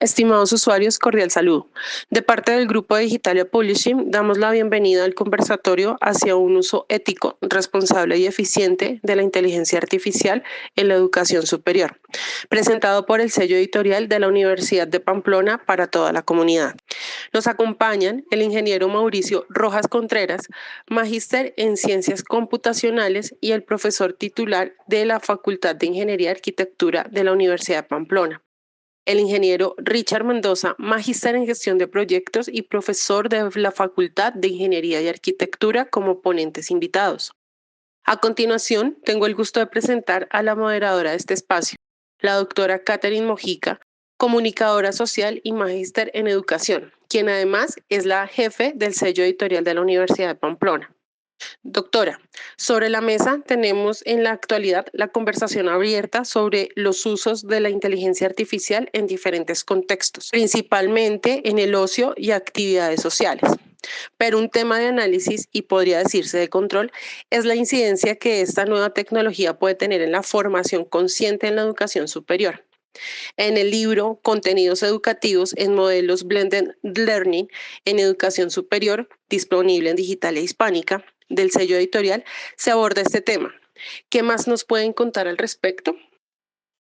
Estimados usuarios, cordial saludo. De parte del grupo de Digitalia Publishing, damos la bienvenida al conversatorio hacia un uso ético, responsable y eficiente de la inteligencia artificial en la educación superior, presentado por el sello editorial de la Universidad de Pamplona para toda la comunidad. Nos acompañan el ingeniero Mauricio Rojas Contreras, magíster en Ciencias Computacionales y el profesor titular de la Facultad de Ingeniería y Arquitectura de la Universidad de Pamplona. El ingeniero Richard Mendoza, magíster en gestión de proyectos y profesor de la Facultad de Ingeniería y Arquitectura como ponentes invitados. A continuación, tengo el gusto de presentar a la moderadora de este espacio, la doctora Catherine Mojica, comunicadora social y magíster en educación, quien además es la jefe del sello editorial de la Universidad de Pamplona. Doctora, sobre la mesa tenemos en la actualidad la conversación abierta sobre los usos de la inteligencia artificial en diferentes contextos, principalmente en el ocio y actividades sociales. Pero un tema de análisis y podría decirse de control es la incidencia que esta nueva tecnología puede tener en la formación consciente en la educación superior. En el libro Contenidos educativos en modelos Blended Learning en educación superior, disponible en Digitalia Hispánica, del sello editorial, se aborda este tema. ¿Qué más nos pueden contar al respecto?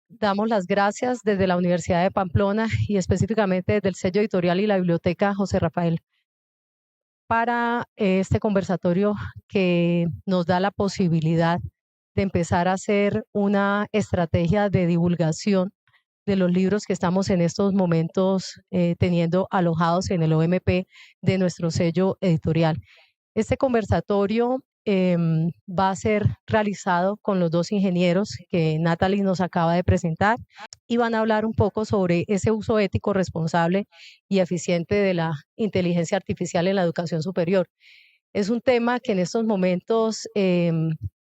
Damos las gracias desde la Universidad de Pamplona y específicamente desde el sello editorial y la biblioteca José Rafael para este conversatorio que nos da la posibilidad de empezar a hacer una estrategia de divulgación de los libros que estamos en estos momentos teniendo alojados en el OMP de nuestro sello editorial. Este conversatorio va a ser realizado con los dos ingenieros que Natalie nos acaba de presentar y van a hablar un poco sobre ese uso ético, responsable y eficiente de la inteligencia artificial en la educación superior. Es un tema que en estos momentos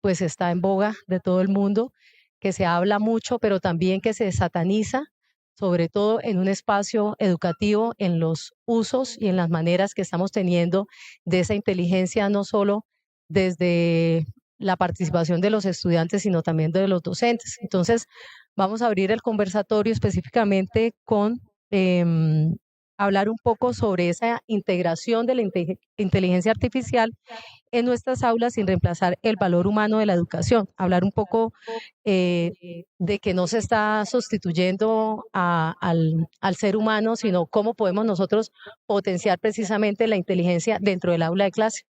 pues está en boga de todo el mundo, que se habla mucho, pero también que se sataniza, sobre todo en un espacio educativo, en los usos y en las maneras que estamos teniendo de esa inteligencia, no solo desde la participación de los estudiantes, sino también de los docentes. Entonces, vamos a abrir el conversatorio específicamente con hablar un poco sobre esa integración de la inteligencia artificial en nuestras aulas sin reemplazar el valor humano de la educación. Hablar un poco de que no se está sustituyendo al ser humano, sino cómo podemos nosotros potenciar precisamente la inteligencia dentro del aula de clase.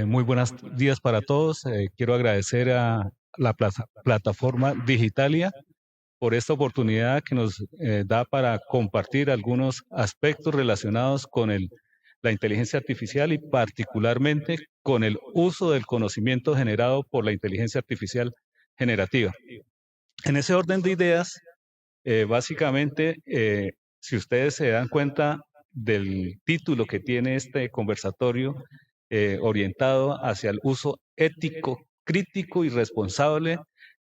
Muy buenos días para todos. Quiero agradecer a la plataforma Digitalia por esta oportunidad que nos da para compartir algunos aspectos relacionados con la inteligencia artificial y particularmente con el uso del conocimiento generado por la inteligencia artificial generativa. En ese orden de ideas, básicamente, si ustedes se dan cuenta del título que tiene este conversatorio, orientado hacia el uso ético, crítico y responsable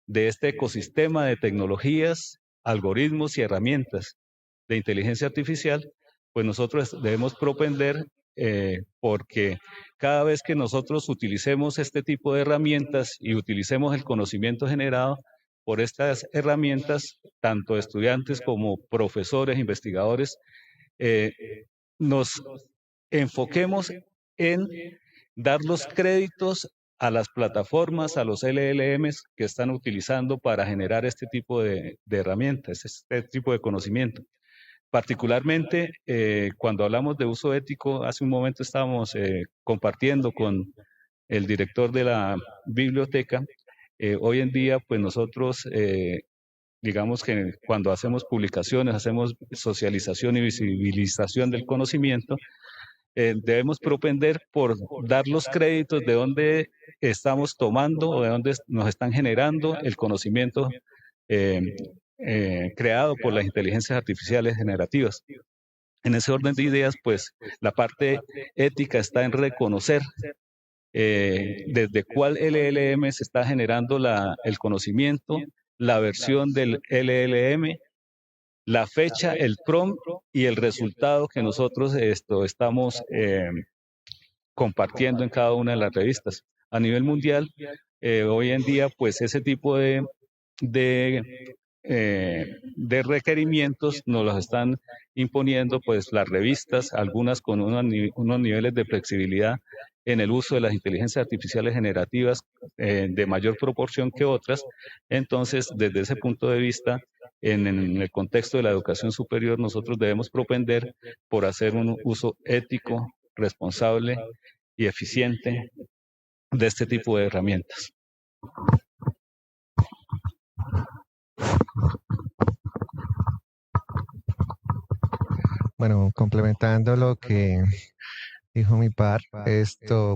de este ecosistema de tecnologías, algoritmos y herramientas de inteligencia artificial, pues nosotros debemos propender porque cada vez que nosotros utilicemos este tipo de herramientas y utilicemos el conocimiento generado por estas herramientas, tanto estudiantes como profesores, investigadores, eh, nos enfoquemos en dar los créditos a las plataformas, a los LLMs que están utilizando para generar este tipo de herramientas, este tipo de conocimiento. Particularmente, cuando hablamos de uso ético, hace un momento estábamos compartiendo con el director de la biblioteca. Hoy en día, pues nosotros, digamos que cuando hacemos publicaciones, hacemos socialización y visibilización del conocimiento, debemos propender por dar los créditos de dónde estamos tomando o de dónde nos están generando el conocimiento eh, creado por las inteligencias artificiales generativas. En ese orden de ideas, pues la parte ética está en reconocer desde cuál LLM se está generando el conocimiento, la versión del LLM, la fecha, el prompt y el resultado que nosotros estamos compartiendo en cada una de las revistas. A nivel mundial, hoy en día, pues ese tipo de de requerimientos nos los están imponiendo pues las revistas, algunas con unos niveles de flexibilidad en el uso de las inteligencias artificiales generativas de mayor proporción que otras. Entonces, desde ese punto de vista, en el contexto de la educación superior, nosotros debemos propender por hacer un uso ético, responsable y eficiente de este tipo de herramientas. Bueno, complementando lo que dijo mi par,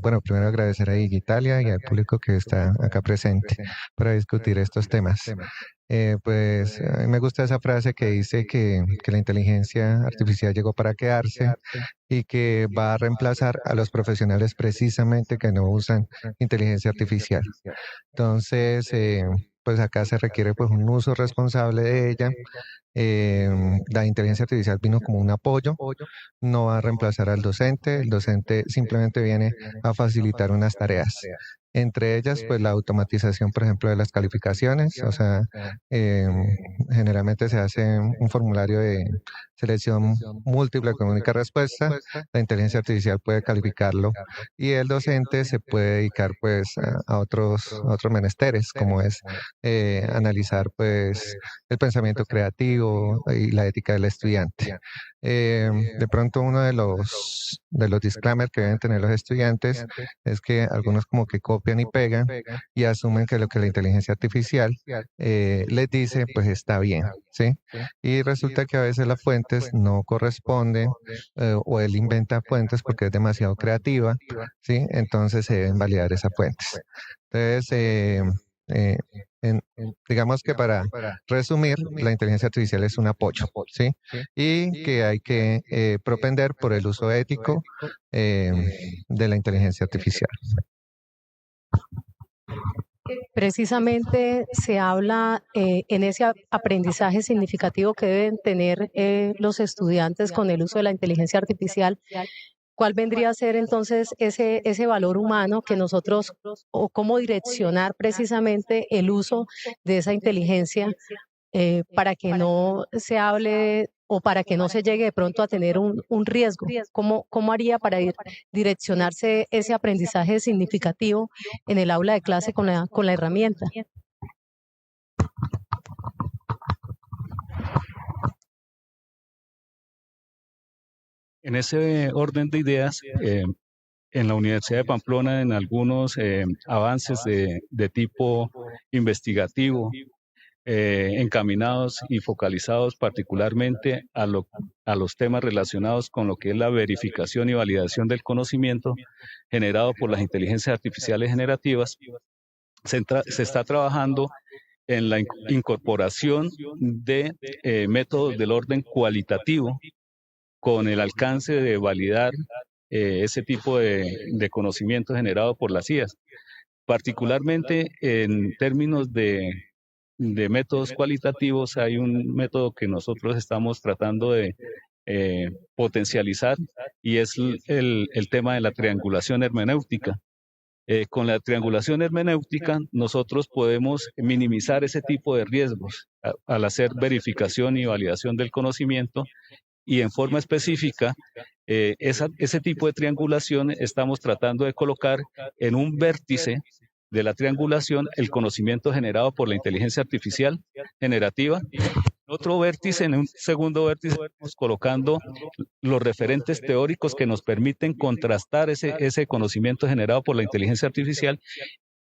bueno, primero agradecer a Digitalia y al público que está acá presente para discutir estos temas. Pues a mí me gusta esa frase que dice que la inteligencia artificial llegó para quedarse y que va a reemplazar a los profesionales precisamente que no usan inteligencia artificial. Entonces, pues acá se requiere pues un uso responsable de ella. La inteligencia artificial vino como un apoyo, no va a reemplazar al docente, el docente simplemente viene a facilitar unas tareas. Entre ellas, pues la automatización, por ejemplo, de las calificaciones, o sea, generalmente se hace un formulario de selección múltiple con única respuesta, la inteligencia artificial puede calificarlo y el docente se puede dedicar pues a otros menesteres, como es analizar pues el pensamiento creativo y la ética del estudiante. De pronto uno de los disclaimers que deben tener los estudiantes es que algunos como que copian y pegan y asumen que lo que la inteligencia artificial les dice pues está bien, ¿sí? Y resulta que a veces las fuentes no corresponden o él inventa fuentes porque es demasiado creativa, ¿sí? Entonces se deben validar esas fuentes. Entonces, digamos que para resumir, la inteligencia artificial es un apoyo, ¿sí? Y que hay que propender por el uso ético de la inteligencia artificial. Precisamente se habla en ese aprendizaje significativo que deben tener los estudiantes con el uso de la inteligencia artificial. ¿Cuál vendría a ser entonces ese valor humano que nosotros, o cómo direccionar precisamente el uso de esa inteligencia para que no se hable o para que no se llegue de pronto a tener un riesgo? ¿Cómo haría para direccionarse ese aprendizaje significativo en el aula de clase con la herramienta? En ese orden de ideas, en la Universidad de Pamplona, en algunos avances de tipo investigativo, encaminados y focalizados particularmente a los temas relacionados con lo que es la verificación y validación del conocimiento generado por las inteligencias artificiales generativas, se está trabajando en la incorporación de métodos del orden cualitativo con el alcance de validar ese tipo de conocimiento generado por las IAs. Particularmente en términos de métodos cualitativos, hay un método que nosotros estamos tratando de potencializar y es el tema de la triangulación hermenéutica. Con la triangulación hermenéutica nosotros podemos minimizar ese tipo de riesgos al hacer verificación y validación del conocimiento, y en forma específica ese tipo de triangulación estamos tratando de colocar en un vértice de la triangulación el conocimiento generado por la inteligencia artificial generativa. Otro vértice, en un segundo vértice, estamos colocando los referentes teóricos que nos permiten contrastar ese conocimiento generado por la inteligencia artificial.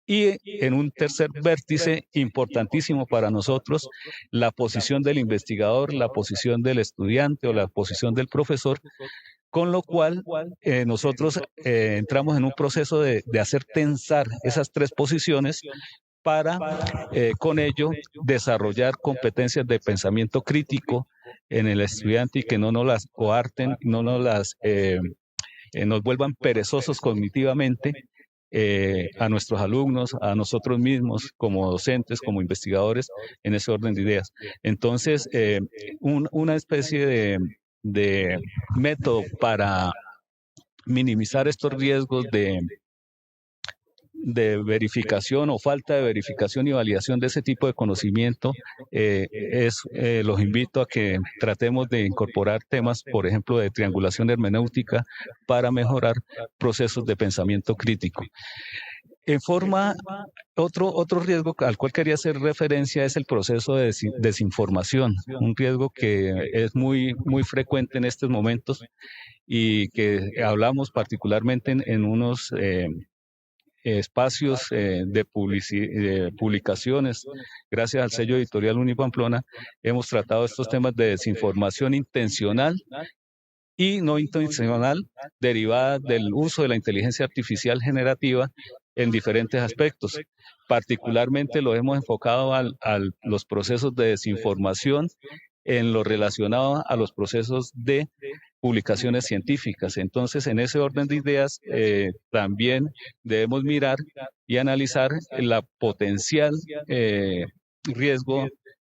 Y en un tercer vértice importantísimo para nosotros, la posición del investigador, la posición del estudiante o la posición del profesor, con lo cual nosotros entramos en un proceso de hacer tensar esas tres posiciones para con ello desarrollar competencias de pensamiento crítico en el estudiante y que no nos las coarten, no nos las nos vuelvan perezosos cognitivamente a nuestros alumnos, a nosotros mismos como docentes, como investigadores, en ese orden de ideas. Entonces, una especie de método para minimizar estos riesgos de verificación o falta de verificación y validación de ese tipo de conocimiento, los invito a que tratemos de incorporar temas, por ejemplo, de triangulación hermenéutica para mejorar procesos de pensamiento crítico. Otro riesgo al cual quería hacer referencia es el proceso de desinformación, un riesgo que es muy frecuente en estos momentos y que hablamos particularmente en unos espacios de publicaciones. Gracias al sello editorial Unipamplona hemos tratado estos temas de desinformación intencional y no intencional derivada del uso de la inteligencia artificial generativa en diferentes aspectos. Particularmente lo hemos enfocado a los procesos de desinformación en lo relacionado a los procesos de publicaciones científicas. Entonces, en ese orden de ideas, también debemos mirar y analizar la potencial riesgo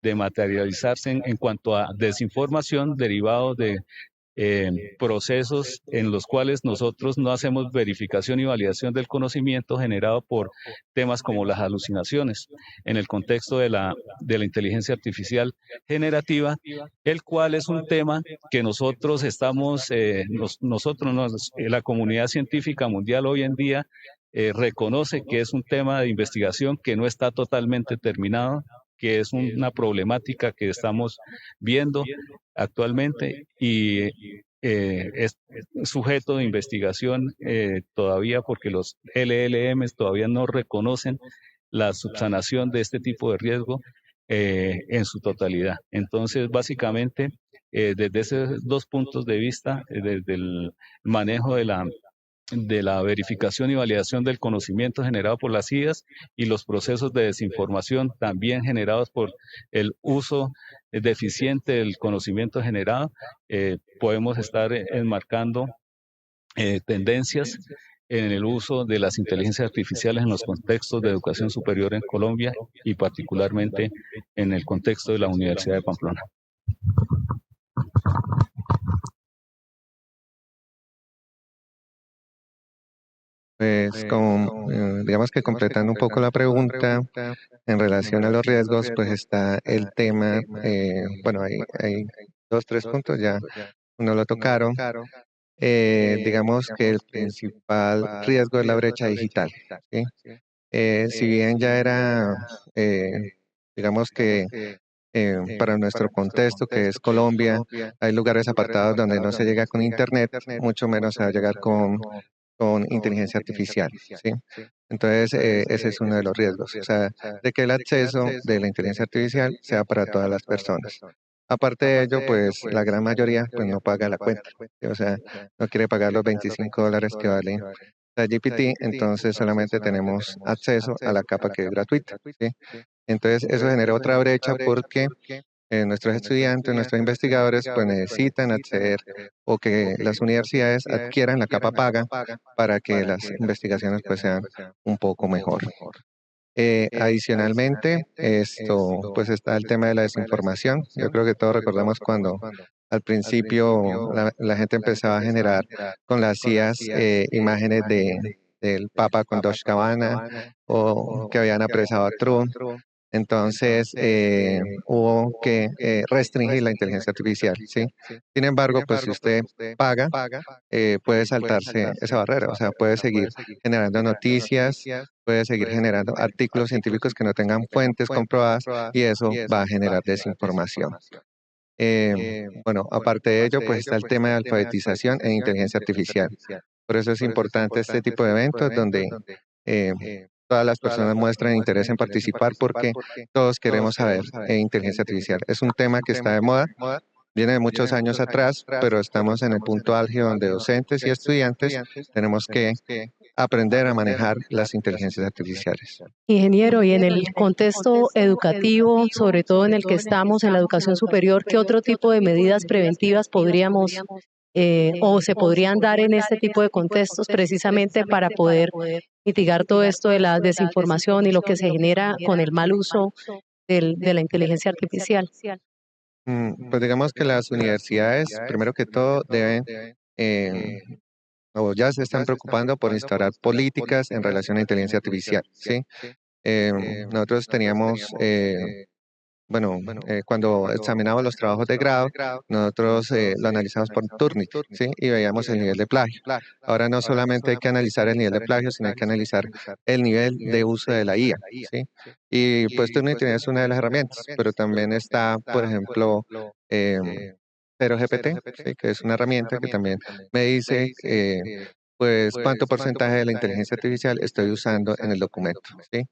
de materializarse en cuanto a desinformación derivado de procesos en los cuales nosotros no hacemos verificación y validación del conocimiento generado por temas como las alucinaciones en el contexto de la inteligencia artificial generativa, el cual es un tema que nosotros estamos, la comunidad científica mundial hoy en día reconoce que es un tema de investigación que no está totalmente terminado, que es una problemática que estamos viendo actualmente y es sujeto de investigación todavía porque los LLMs todavía no reconocen la subsanación de este tipo de riesgo en su totalidad. Entonces, básicamente, desde esos dos puntos de vista, desde el manejo de la verificación y validación del conocimiento generado por las IAs y los procesos de desinformación también generados por el uso deficiente del conocimiento generado, podemos estar enmarcando tendencias en el uso de las inteligencias artificiales en los contextos de educación superior en Colombia y particularmente en el contexto de la Universidad de Pamplona. Pues digamos que completando un poco la pregunta en relación a los riesgos, pues está el tema, bueno, hay 2, 3 puntos, ya uno lo tocaron. Digamos que el principal riesgo es la brecha digital, ¿sí? Si bien ya era, digamos que para nuestro contexto, que es Colombia, hay lugares apartados donde no se llega con Internet, mucho menos se va a llegar con inteligencia artificial, ¿sí? Entonces, ese es uno de los riesgos, o sea, de que el acceso de la inteligencia artificial sea para todas las personas. Aparte de ello, pues la gran mayoría pues no paga la cuenta, ¿sí? O sea, no quiere pagar los $25 que vale ChatGPT, entonces solamente tenemos acceso a la capa que es gratuita, ¿sí? Entonces, eso genera otra brecha porque nuestros estudiantes, nuestros investigadores, pues necesitan acceder o que las universidades adquieran la capa paga para que las investigaciones pues sean un poco mejor. Adicionalmente, esto pues está el tema de la desinformación. Yo creo que todos recordamos cuando al principio la gente empezaba a generar con las IAs imágenes del Papa con Deutsche Cabana o que habían apresado a Trump. Entonces, hubo que restringir la inteligencia artificial, ¿sí? Sin embargo, pues si usted paga, puede saltarse esa barrera, o sea, puede seguir generando noticias, puede seguir generando artículos científicos que no tengan fuentes comprobadas y eso va a generar desinformación. Bueno, aparte de ello, pues está el tema de alfabetización en inteligencia artificial. Por eso es importante este tipo de eventos donde todas las personas muestran interés en participar porque todos queremos saber inteligencia artificial. Es un tema que está de moda, viene de muchos años atrás, pero estamos en el punto álgido donde docentes y estudiantes tenemos que aprender a manejar las inteligencias artificiales. Ingeniero, y en el contexto educativo, sobre todo en el que estamos, en la educación superior, ¿qué otro tipo de medidas preventivas podríamos o se podrían dar en este tipo de contextos precisamente para poder mitigar todo esto de la desinformación y lo que se genera con el mal uso de la inteligencia artificial? Pues digamos que las universidades, primero que todo, deben o ya se están preocupando por instaurar políticas en relación a inteligencia artificial, ¿sí? Nosotros teníamos, bueno, cuando examinamos los trabajos de grado, nosotros lo analizamos por Turnitin, ¿sí? Y veíamos el nivel de plagio. Ahora no solamente hay que analizar el nivel de plagio, sino hay que analizar el nivel de uso de la IA, ¿sí? Y pues Turnitin es una de las herramientas, pero también está, por ejemplo, Zero GPT, ¿sí? Que es una herramienta que también me dice, pues, cuánto porcentaje de la inteligencia artificial estoy usando en el documento, ¿sí?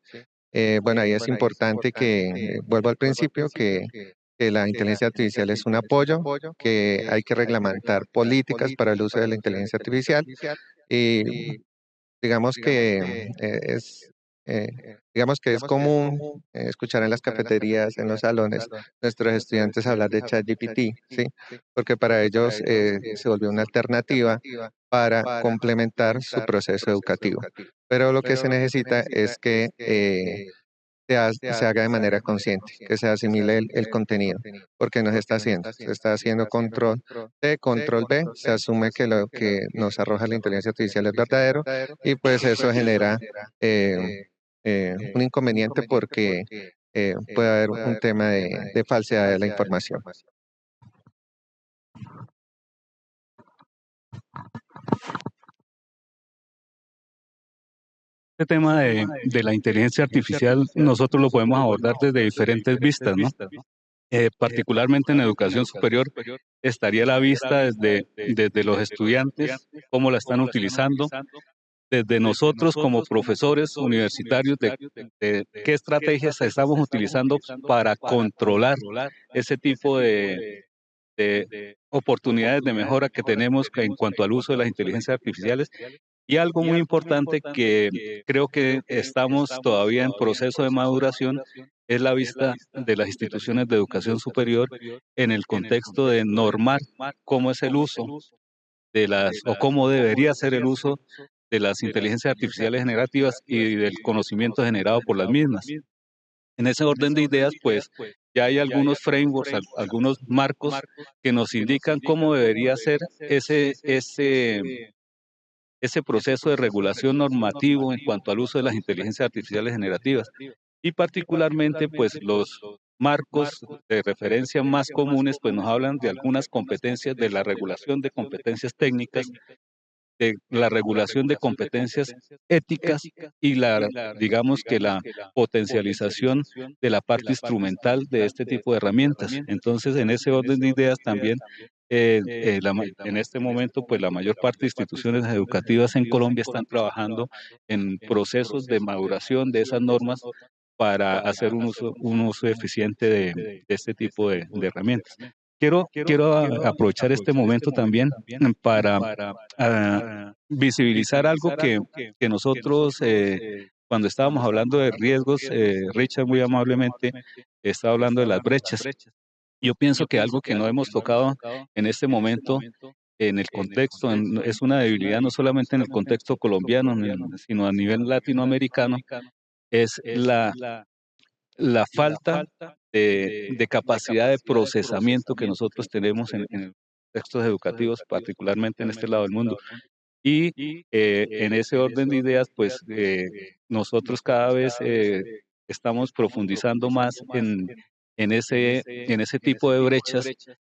Bueno, ahí es importante que, vuelvo al principio, que la inteligencia artificial es un apoyo, que hay que reglamentar políticas para el uso de la inteligencia artificial y digamos que eh, digamos que es común escuchar en las cafeterías, en los salones, nuestros estudiantes hablar de ChatGPT, ¿sí? Porque para ellos se volvió una alternativa para complementar su proceso educativo. Pero lo que se necesita es que se haga de manera consciente, que se asimile el contenido, porque no se está haciendo. Se está haciendo control C, control B, se asume que lo que nos arroja la inteligencia artificial es verdadero y pues eso genera un inconveniente porque puede haber un tema de falsedad de la información. Este tema de la inteligencia artificial nosotros lo podemos abordar desde diferentes vistas, ¿no? Particularmente en educación superior estaría la vista desde los estudiantes, cómo la están utilizando, desde nosotros como profesores universitarios, de qué estrategias estamos utilizando para controlar ese tipo de oportunidades de mejora que tenemos en cuanto al uso de las inteligencias artificiales. Y algo muy importante que creo que estamos todavía en proceso de maduración es la vista de las instituciones de educación superior en el contexto de normar cómo es el uso de o cómo debería ser el uso de las inteligencias artificiales generativas y del conocimiento generado por las mismas. En ese orden de ideas, pues ya hay algunos frameworks, algunos marcos que nos indican cómo debería ser ese proceso de regulación normativo en cuanto al uso de las inteligencias artificiales generativas y particularmente pues los marcos de referencia más comunes pues nos hablan de algunas competencias de la regulación de competencias técnicas, de la regulación de competencias éticas y digamos que la potencialización de la parte instrumental de este tipo de herramientas. Entonces, en ese orden de ideas también, en este momento, pues la mayor parte de instituciones educativas en Colombia están trabajando en procesos de maduración de esas normas para hacer un uso eficiente de este tipo de herramientas. Quiero aprovechar este momento también para visibilizar algo que nosotros, cuando estábamos hablando de riesgos, Richard muy amablemente estaba hablando de las brechas. Yo pienso que algo que no hemos tocado en este momento en el contexto, es una debilidad no solamente en el contexto colombiano, sino a nivel latinoamericano, es la falta de capacidad de procesamiento que nosotros tenemos en textos educativos, particularmente en este lado del mundo. Y en ese orden de ideas, pues nosotros cada vez estamos profundizando más en ese tipo de brechas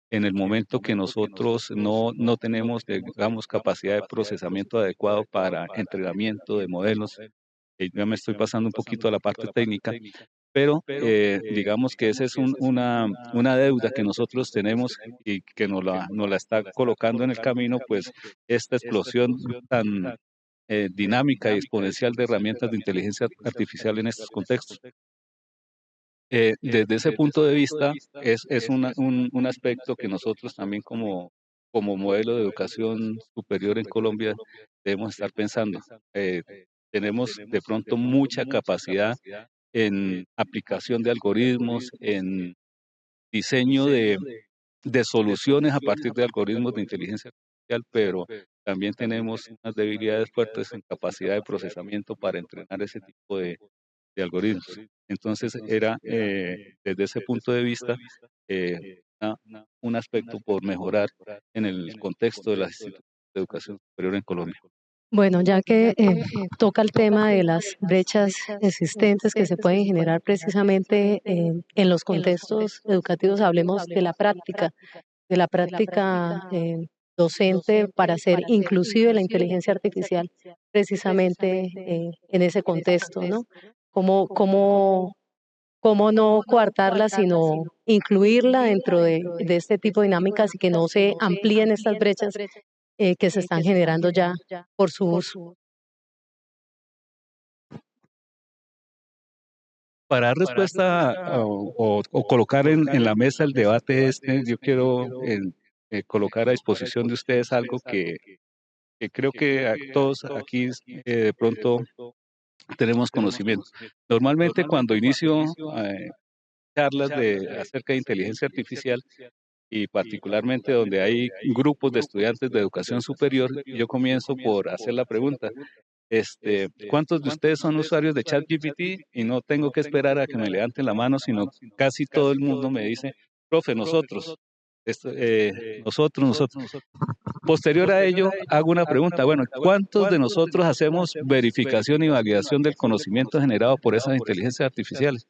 en el momento que nosotros no tenemos, digamos, capacidad de procesamiento adecuado para entrenamiento de modelos. Ya me estoy pasando un poquito a la parte técnica, pero digamos que esa es una deuda que nosotros tenemos y que nos la está colocando en el camino, pues esta explosión tan dinámica y exponencial de herramientas de inteligencia artificial en estos contextos. Desde ese punto de vista, es un aspecto que nosotros también como modelo de educación superior en Colombia debemos estar pensando. Tenemos de pronto mucha capacidad en aplicación de algoritmos, en diseño de soluciones a partir de algoritmos de inteligencia artificial, pero también tenemos unas debilidades fuertes en capacidad de procesamiento para entrenar ese tipo de algoritmos. Entonces, era desde ese punto de vista un aspecto por mejorar en el contexto de las instituciones de educación superior en Colombia. Bueno, ya que toca el tema de las brechas existentes que se pueden generar precisamente en los contextos educativos, hablemos de la práctica docente para hacer inclusive la inteligencia artificial precisamente en ese contexto, ¿no? ¿Cómo no coartarla, sino incluirla dentro de este tipo de dinámicas y que no se amplíen estas brechas que se están generando ya por su uso? Para dar respuesta o colocar en la mesa el debate yo quiero colocar a disposición de ustedes algo que creo que todos aquí de pronto tenemos conocimiento. Normalmente cuando inicio charlas acerca de inteligencia artificial y particularmente donde hay grupos de estudiantes de educación superior, yo comienzo por hacer la pregunta, ¿cuántos de ustedes son usuarios de ChatGPT? Y no tengo que esperar a que me levanten la mano, sino casi todo el mundo me dice, profe, nosotros. Nosotros. Posterior a ello, hago una pregunta. Bueno, ¿cuántos de nosotros hacemos verificación y validación del conocimiento generado por esas inteligencias artificiales?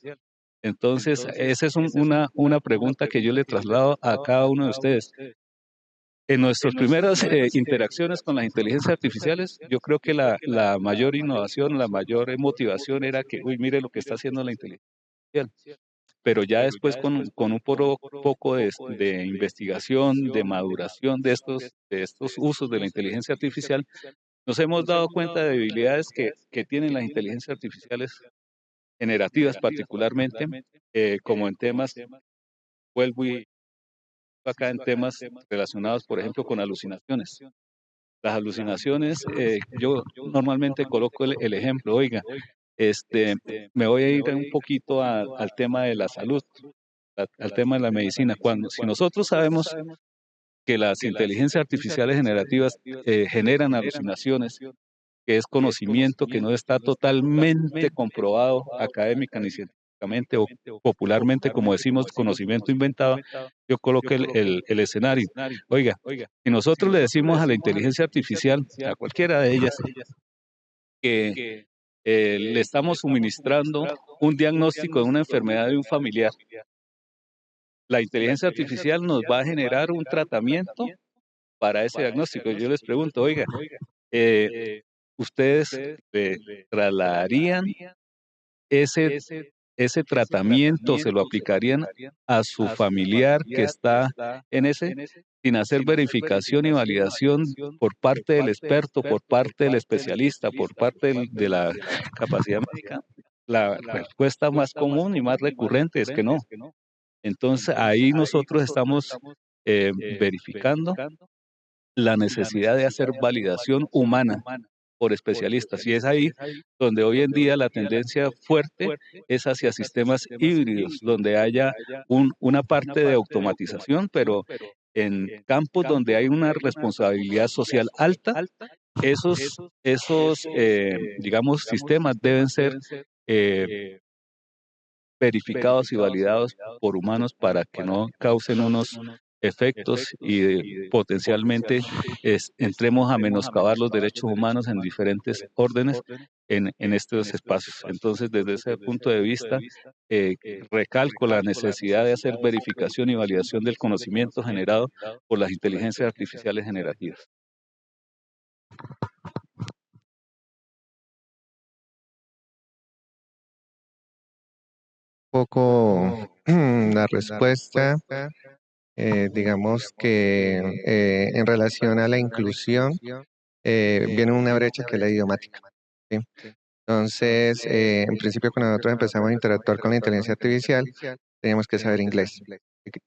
Entonces, esa es una pregunta que yo le traslado a cada uno de ustedes. En nuestras primeras interacciones con las inteligencias artificiales, yo creo que la mayor innovación, la mayor motivación era que, uy, mire lo que está haciendo la inteligencia artificial. Pero ya después con un poco de investigación, de maduración de estos usos de la inteligencia artificial, nos hemos dado cuenta de debilidades que tienen las inteligencias artificiales generativas particularmente, como en temas, vuelvo y acá en temas relacionados, por ejemplo, con alucinaciones. Las alucinaciones, yo normalmente coloco el ejemplo, oiga, me voy a ir un poquito al tema de la salud, al tema de la medicina. Si nosotros sabemos que las inteligencias artificiales generativas generan alucinaciones, que es conocimiento que no está totalmente comprobado académica ni científicamente o popularmente, como decimos, conocimiento inventado, yo coloco el escenario. Oiga, si nosotros le decimos a la inteligencia artificial, a cualquiera de ellas, que le estamos suministrando un diagnóstico de una enfermedad de un familiar, la inteligencia artificial nos va a generar un tratamiento para ese diagnóstico. Yo les pregunto, oiga, ¿ustedes le trasladarían ese, ese tratamiento, se lo aplicarían a su familiar que está en ese, sin hacer verificación y validación por parte del experto, por parte del especialista, por parte de la capacidad médica? La respuesta más común y más recurrente es que no. Entonces, ahí nosotros estamos verificando la necesidad de hacer validación humana por especialistas. Y es ahí donde hoy en día la tendencia fuerte es hacia sistemas híbridos, donde haya una parte de automatización, pero en campos donde hay una responsabilidad social alta, digamos, sistemas deben ser verificados y validados por humanos para que no causen unos efectos y potencialmente entremos a menoscabar los derechos humanos en diferentes órdenes en estos espacios. Entonces, desde ese punto de vista, eh, recalco la necesidad de hacer verificación y validación del conocimiento generado por las inteligencias artificiales generativas. Poco la respuesta, digamos que en relación a la inclusión, viene una brecha que es la idiomática. ¿Sí? Entonces, en principio, cuando nosotros empezamos a interactuar con la inteligencia artificial, teníamos que saber inglés.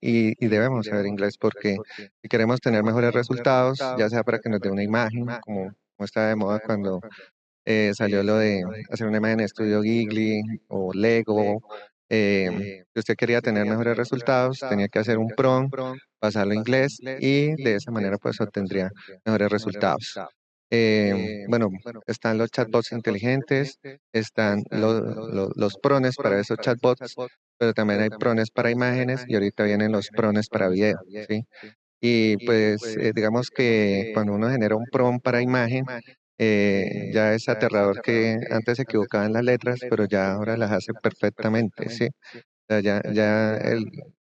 Y debemos saber inglés porque si queremos tener mejores resultados, ya sea para que nos dé una imagen, como estaba de moda cuando salió lo de hacer una imagen de estudio Ghibli o Lego. Si usted quería tener mejores resultados, tenía que hacer un prompt, pasarlo a inglés y de esa manera pues obtendría mejores resultados. Bueno, están los chatbots inteligentes, están los prones para esos chatbots, pero también hay prones para imágenes y ahorita vienen los prones para video, ¿sí? Y pues digamos que cuando uno genera un prompt para imagen, ya es aterrador que antes se equivocaban las letras, pero ya ahora las hace perfectamente, ¿sí? O sea, ya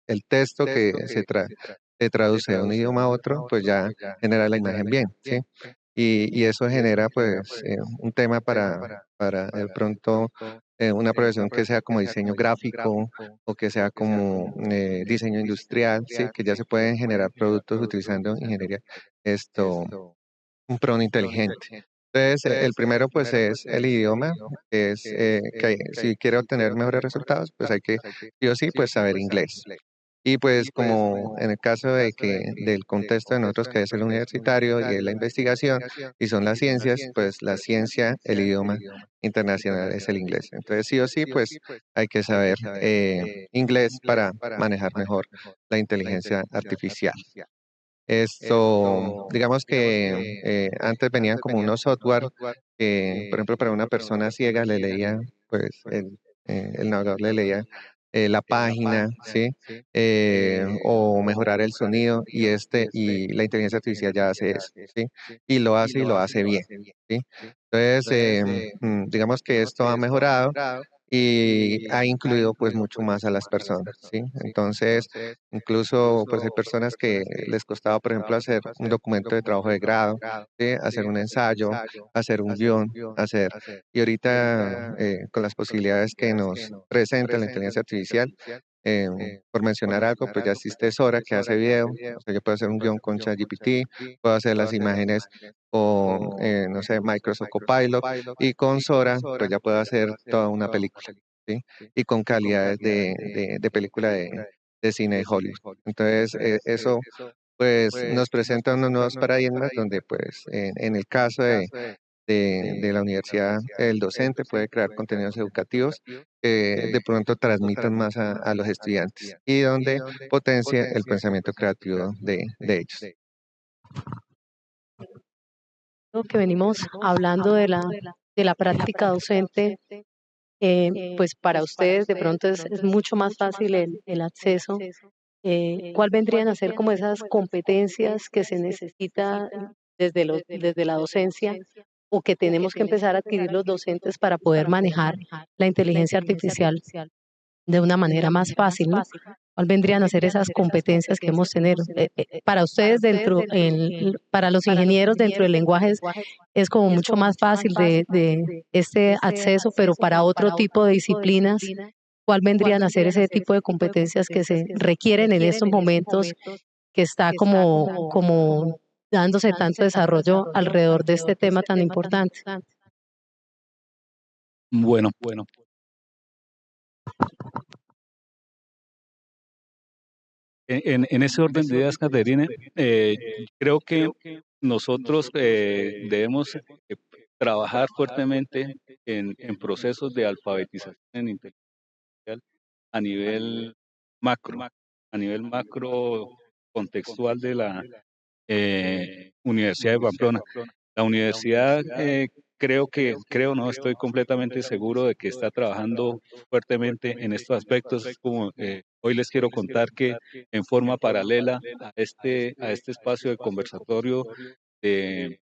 el texto que se traduce de un idioma a otro, pues ya genera la imagen bien, ¿sí? Y eso genera pues un tema para de pronto una profesión que sea como diseño gráfico o que sea como diseño industrial, ¿sí? Que ya se pueden generar productos utilizando ingeniería, esto, un prompt inteligente. Entonces, el primero pues es el idioma, que es que si quiere obtener mejores resultados, pues hay que sí o sí pues saber inglés. Y pues como en el caso de que del contexto de nosotros que es el universitario y es la investigación y son las ciencias, pues la ciencia, el idioma internacional es el inglés. Entonces sí o sí pues hay que saber inglés para manejar mejor la inteligencia artificial. Esto, digamos que antes venían como unos software que, por ejemplo, para una persona ciega le leía, pues el navegador le leía la página, ¿sí? O mejorar el sonido y la inteligencia artificial ya hace eso, ¿sí? Y lo hace bien, ¿sí? Entonces, digamos que esto ha mejorado y ha incluido pues mucho más a las personas, ¿sí? Entonces, incluso pues hay personas que les costaba, por ejemplo, hacer un documento de trabajo de grado, ¿sí? Hacer un ensayo, hacer un guión, y ahorita con las posibilidades que nos presenta la inteligencia artificial, eh, por mencionar algo, pues ya existe Sora que hace video, o sea, yo puedo hacer un guión con ChatGPT, puedo hacer las imágenes con, no sé, Microsoft Copilot, y con Sora, pues ya puedo hacer toda una película, ¿sí? Y con calidades de película de cine de Hollywood. Entonces, eso pues nos presenta unos nuevos paradigmas donde pues en el caso de la universidad, el docente puede crear contenidos educativos que de pronto transmitan más a los estudiantes y donde potencia el pensamiento creativo de ellos. Lo que venimos hablando de la práctica docente, pues para ustedes de pronto es mucho más fácil el acceso. ¿Cuál vendrían a ser como esas competencias que se necesita desde la docencia o que tenemos que empezar a adquirir los docentes para poder manejar la inteligencia artificial de una manera más fácil, ¿no? ¿Cuál vendrían a ser esas competencias que hemos tenido? Para ustedes para los ingenieros dentro del lenguaje es como mucho más fácil de este acceso, pero para otro tipo de disciplinas, ¿cuál vendrían a ser ese tipo de competencias que se requieren en estos momentos que está como dándose tanto desarrollo alrededor de este tema tan importante? Bueno, en ese orden de ideas, Caterina, eh, creo que nosotros debemos trabajar fuertemente en procesos de alfabetización en inteligencia artificial a a nivel macro contextual de la Universidad de Pamplona. La universidad creo, no estoy completamente seguro de que está trabajando fuertemente en estos aspectos. Como hoy les quiero contar que en forma paralela a este espacio de conversatorio de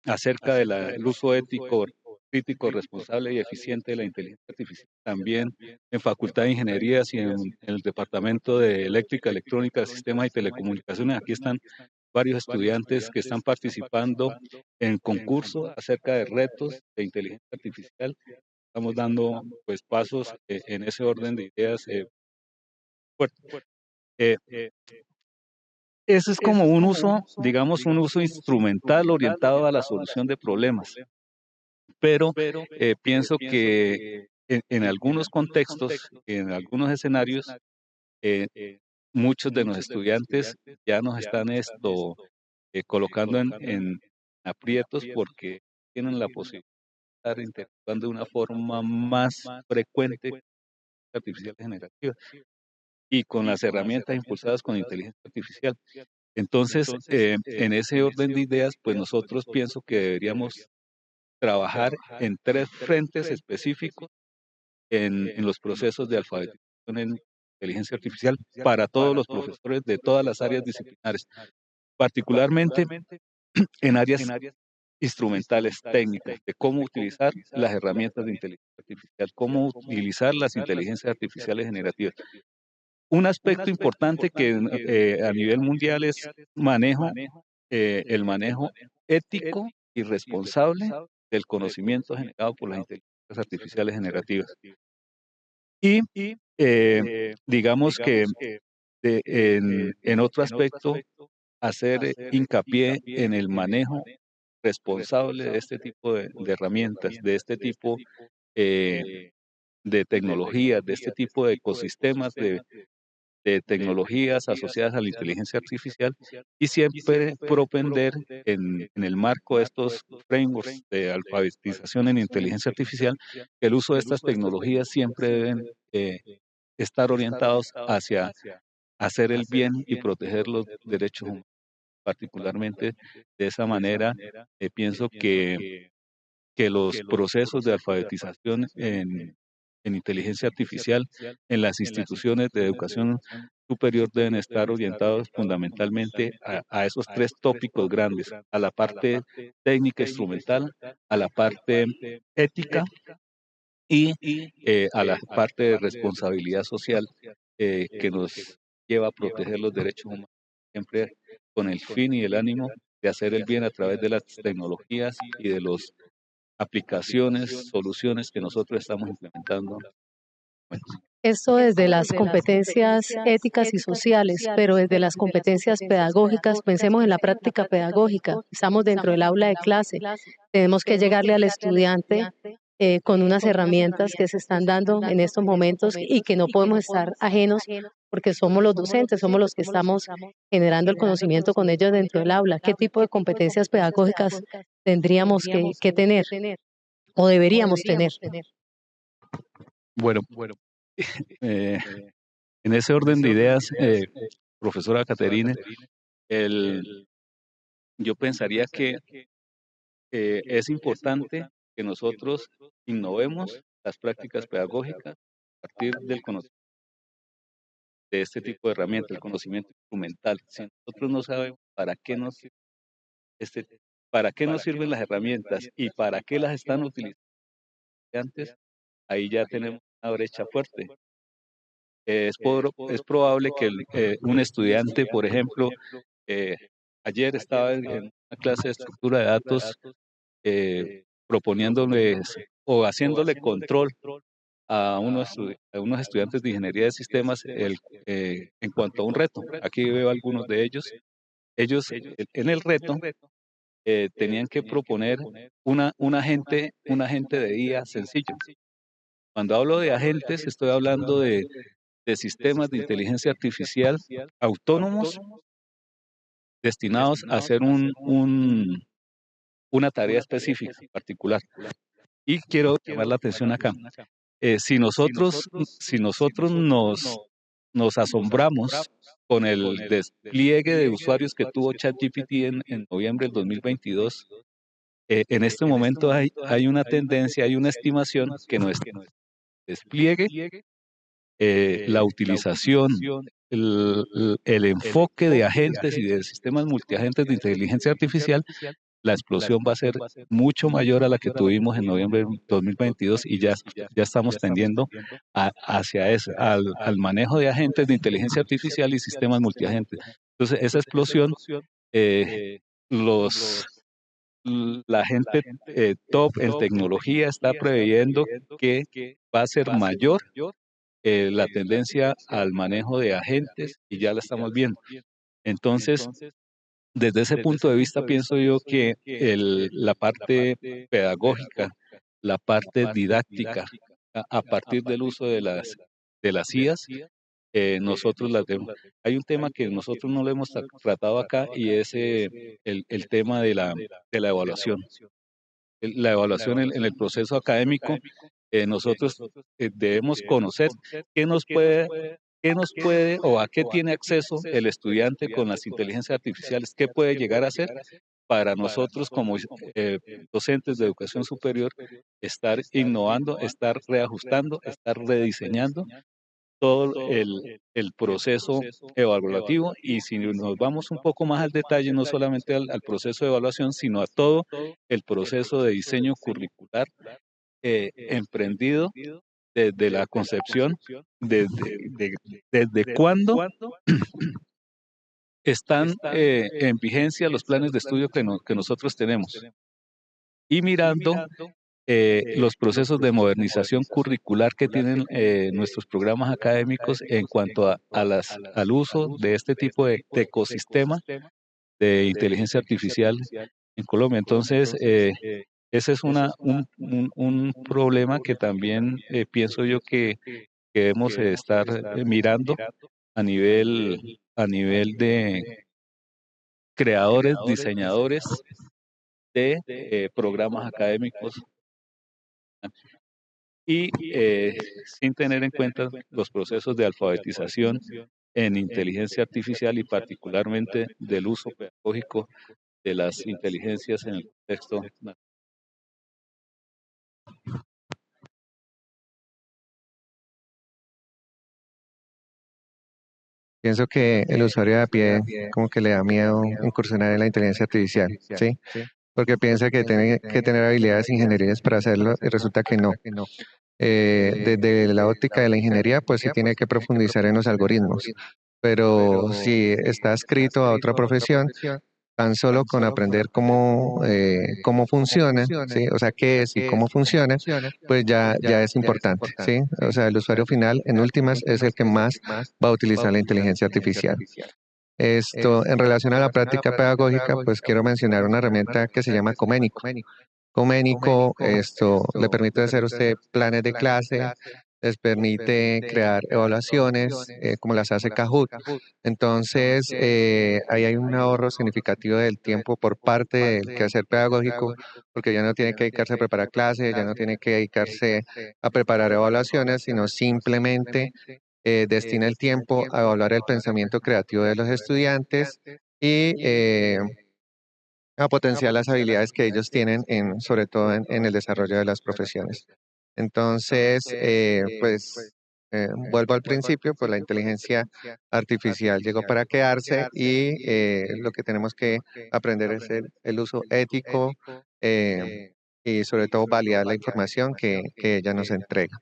acerca del uso ético, crítico, responsable y eficiente de la inteligencia artificial. También en Facultad de Ingenierías y en el Departamento de Eléctrica, Electrónica, Sistemas y Telecomunicaciones. Aquí están varios estudiantes que están participando en concursos acerca de retos de inteligencia artificial. Estamos dando pues pasos en ese orden de ideas fuertes. Eh, Eso es como un uso, digamos, un uso instrumental orientado a la solución de problemas. Pero pienso que en algunos contextos, en algunos escenarios, eh, muchos de los estudiantes ya nos están colocando en aprietos porque tienen la posibilidad de estar interactuando de una forma más frecuente con la artificial generativa y con las herramientas impulsadas con inteligencia artificial. Entonces, en ese orden de ideas, pues nosotros pienso que deberíamos trabajar en tres frentes específicos en los procesos de alfabetización en inteligencia artificial para todos los profesores de todas las áreas disciplinares, particularmente en áreas instrumentales técnicas, de cómo utilizar las herramientas de inteligencia artificial, cómo utilizar las inteligencias artificiales generativas. Un aspecto importante que a nivel mundial es el manejo ético y responsable del conocimiento generado por las inteligencias artificiales generativas. Y digamos que en otro aspecto, hacer hincapié en el manejo responsable de este tipo de herramientas, de este tipo de tecnologías, de este tipo de ecosistemas de tecnologías asociadas a la inteligencia artificial y siempre propender en el marco de estos frameworks de alfabetización en inteligencia artificial, que el uso de estas tecnologías siempre deben estar orientados hacia hacer el bien y proteger los derechos humanos. Particularmente de esa manera, pienso que los procesos de alfabetización en inteligencia artificial en las instituciones de educación superior deben estar orientados fundamentalmente a esos tres tópicos grandes, a la parte técnica instrumental, a la parte ética y a la parte de responsabilidad social que nos lleva a proteger los derechos humanos, siempre con el fin y el ánimo de hacer el bien a través de las tecnologías y de las aplicaciones, soluciones que nosotros estamos implementando. Bueno, Esto desde las competencias éticas y sociales, pero desde las competencias pedagógicas, pensemos en la práctica pedagógica. Estamos dentro del aula de clase. Tenemos que llegarle al estudiante con unas herramientas que se están dando en estos momentos y que no podemos estar ajenos porque somos los docentes, somos los que estamos generando el conocimiento con ellos dentro del aula. ¿Qué tipo de competencias pedagógicas tendríamos que tener o deberíamos tener? bueno, eh, en ese orden de ideas, profesora Caterine, yo pensaría que es importante que nosotros innovemos las prácticas pedagógicas a partir del conocimiento de este tipo de herramientas, el conocimiento instrumental. Si nosotros no sabemos este, para qué nos sirven las herramientas y para qué las están utilizando antes, ahí ya tenemos una brecha fuerte. Es probable que un estudiante, por ejemplo, ayer estaba en una clase de estructura de datos proponiéndoles o haciéndole control a unos estudiantes de ingeniería de sistemas en cuanto a un reto. Aquí veo algunos de ellos. Ellos en el reto tenían que proponer un agente de IA sencillo. Cuando hablo de agentes, estoy hablando de sistemas de inteligencia artificial autónomos destinados a hacer una tarea específica, particular. Y quiero llamar la atención acá. Si nosotros nos asombramos con el despliegue de usuarios que tuvo ChatGPT en noviembre del 2022, en este momento hay una tendencia, hay una estimación que nuestro despliegue, la utilización, el enfoque de agentes y de sistemas multiagentes de inteligencia artificial, la explosión va a ser mucho mayor a la que tuvimos en noviembre de 2022 y ya estamos tendiendo hacia eso, al manejo de agentes de inteligencia artificial y sistemas multiagentes. Entonces, esa explosión, la gente top en tecnología está preveyendo que va a ser mayor la tendencia al manejo de agentes y ya la estamos viendo. Entonces, desde ese punto de vista, pienso yo que la parte pedagógica, la parte didáctica, a partir del uso de las IAs, nosotros las vemos. Hay un tema que nosotros no lo hemos tratado acá y es el tema de la evaluación. La evaluación en el proceso académico, nosotros debemos conocer qué nos puede o a qué tiene acceso el estudiante con las inteligencias artificiales, qué puede llegar a hacer para nosotros como docentes de educación superior estar innovando, estar reajustando, estar rediseñando todo el proceso evaluativo, y si nos vamos un poco más al detalle, no solamente al proceso de evaluación, sino a todo el proceso de diseño curricular emprendido desde la concepción, desde cuándo están en vigencia los planes de estudio que nosotros tenemos, y mirando los procesos de modernización curricular que tienen nuestros programas académicos en cuanto al uso de este tipo de ecosistema de inteligencia artificial en Colombia. Entonces, ese es un problema que también pienso yo que debemos estar mirando a nivel de creadores, diseñadores de programas académicos, y sin tener en cuenta los procesos de alfabetización en inteligencia artificial, y particularmente del uso pedagógico de las inteligencias en el contexto nacional. Pienso que el usuario de a pie como que le da miedo incursionar en la inteligencia artificial, ¿sí? Porque piensa que tiene que tener habilidades ingenierías para hacerlo y resulta que no. Desde la óptica de la ingeniería, pues sí tiene que profundizar en los algoritmos, pero si está adscrito a otra profesión, tan solo con aprender cómo funciona, ¿sí? O sea, qué es y cómo funciona, pues ya es importante, ¿sí? O sea, el usuario final, en últimas, es el que más va a utilizar la inteligencia artificial. Esto, en relación a la práctica pedagógica, pues quiero mencionar una herramienta que se llama Coménico. Coménico, esto le permite hacer usted planes de clase, les permite crear evaluaciones, como las hace Kahoot. Entonces, ahí hay un ahorro significativo del tiempo por parte del quehacer pedagógico, porque ya no tiene que dedicarse a preparar clases, ya no tiene que dedicarse a preparar evaluaciones, sino simplemente destina el tiempo a evaluar el pensamiento creativo de los estudiantes y a potenciar las habilidades que ellos tienen, sobre todo en el desarrollo de las profesiones. Entonces, vuelvo al principio, pues la inteligencia artificial llegó para quedarse, y lo que tenemos que aprender es el uso ético, y sobre todo validar la información que ella nos entrega.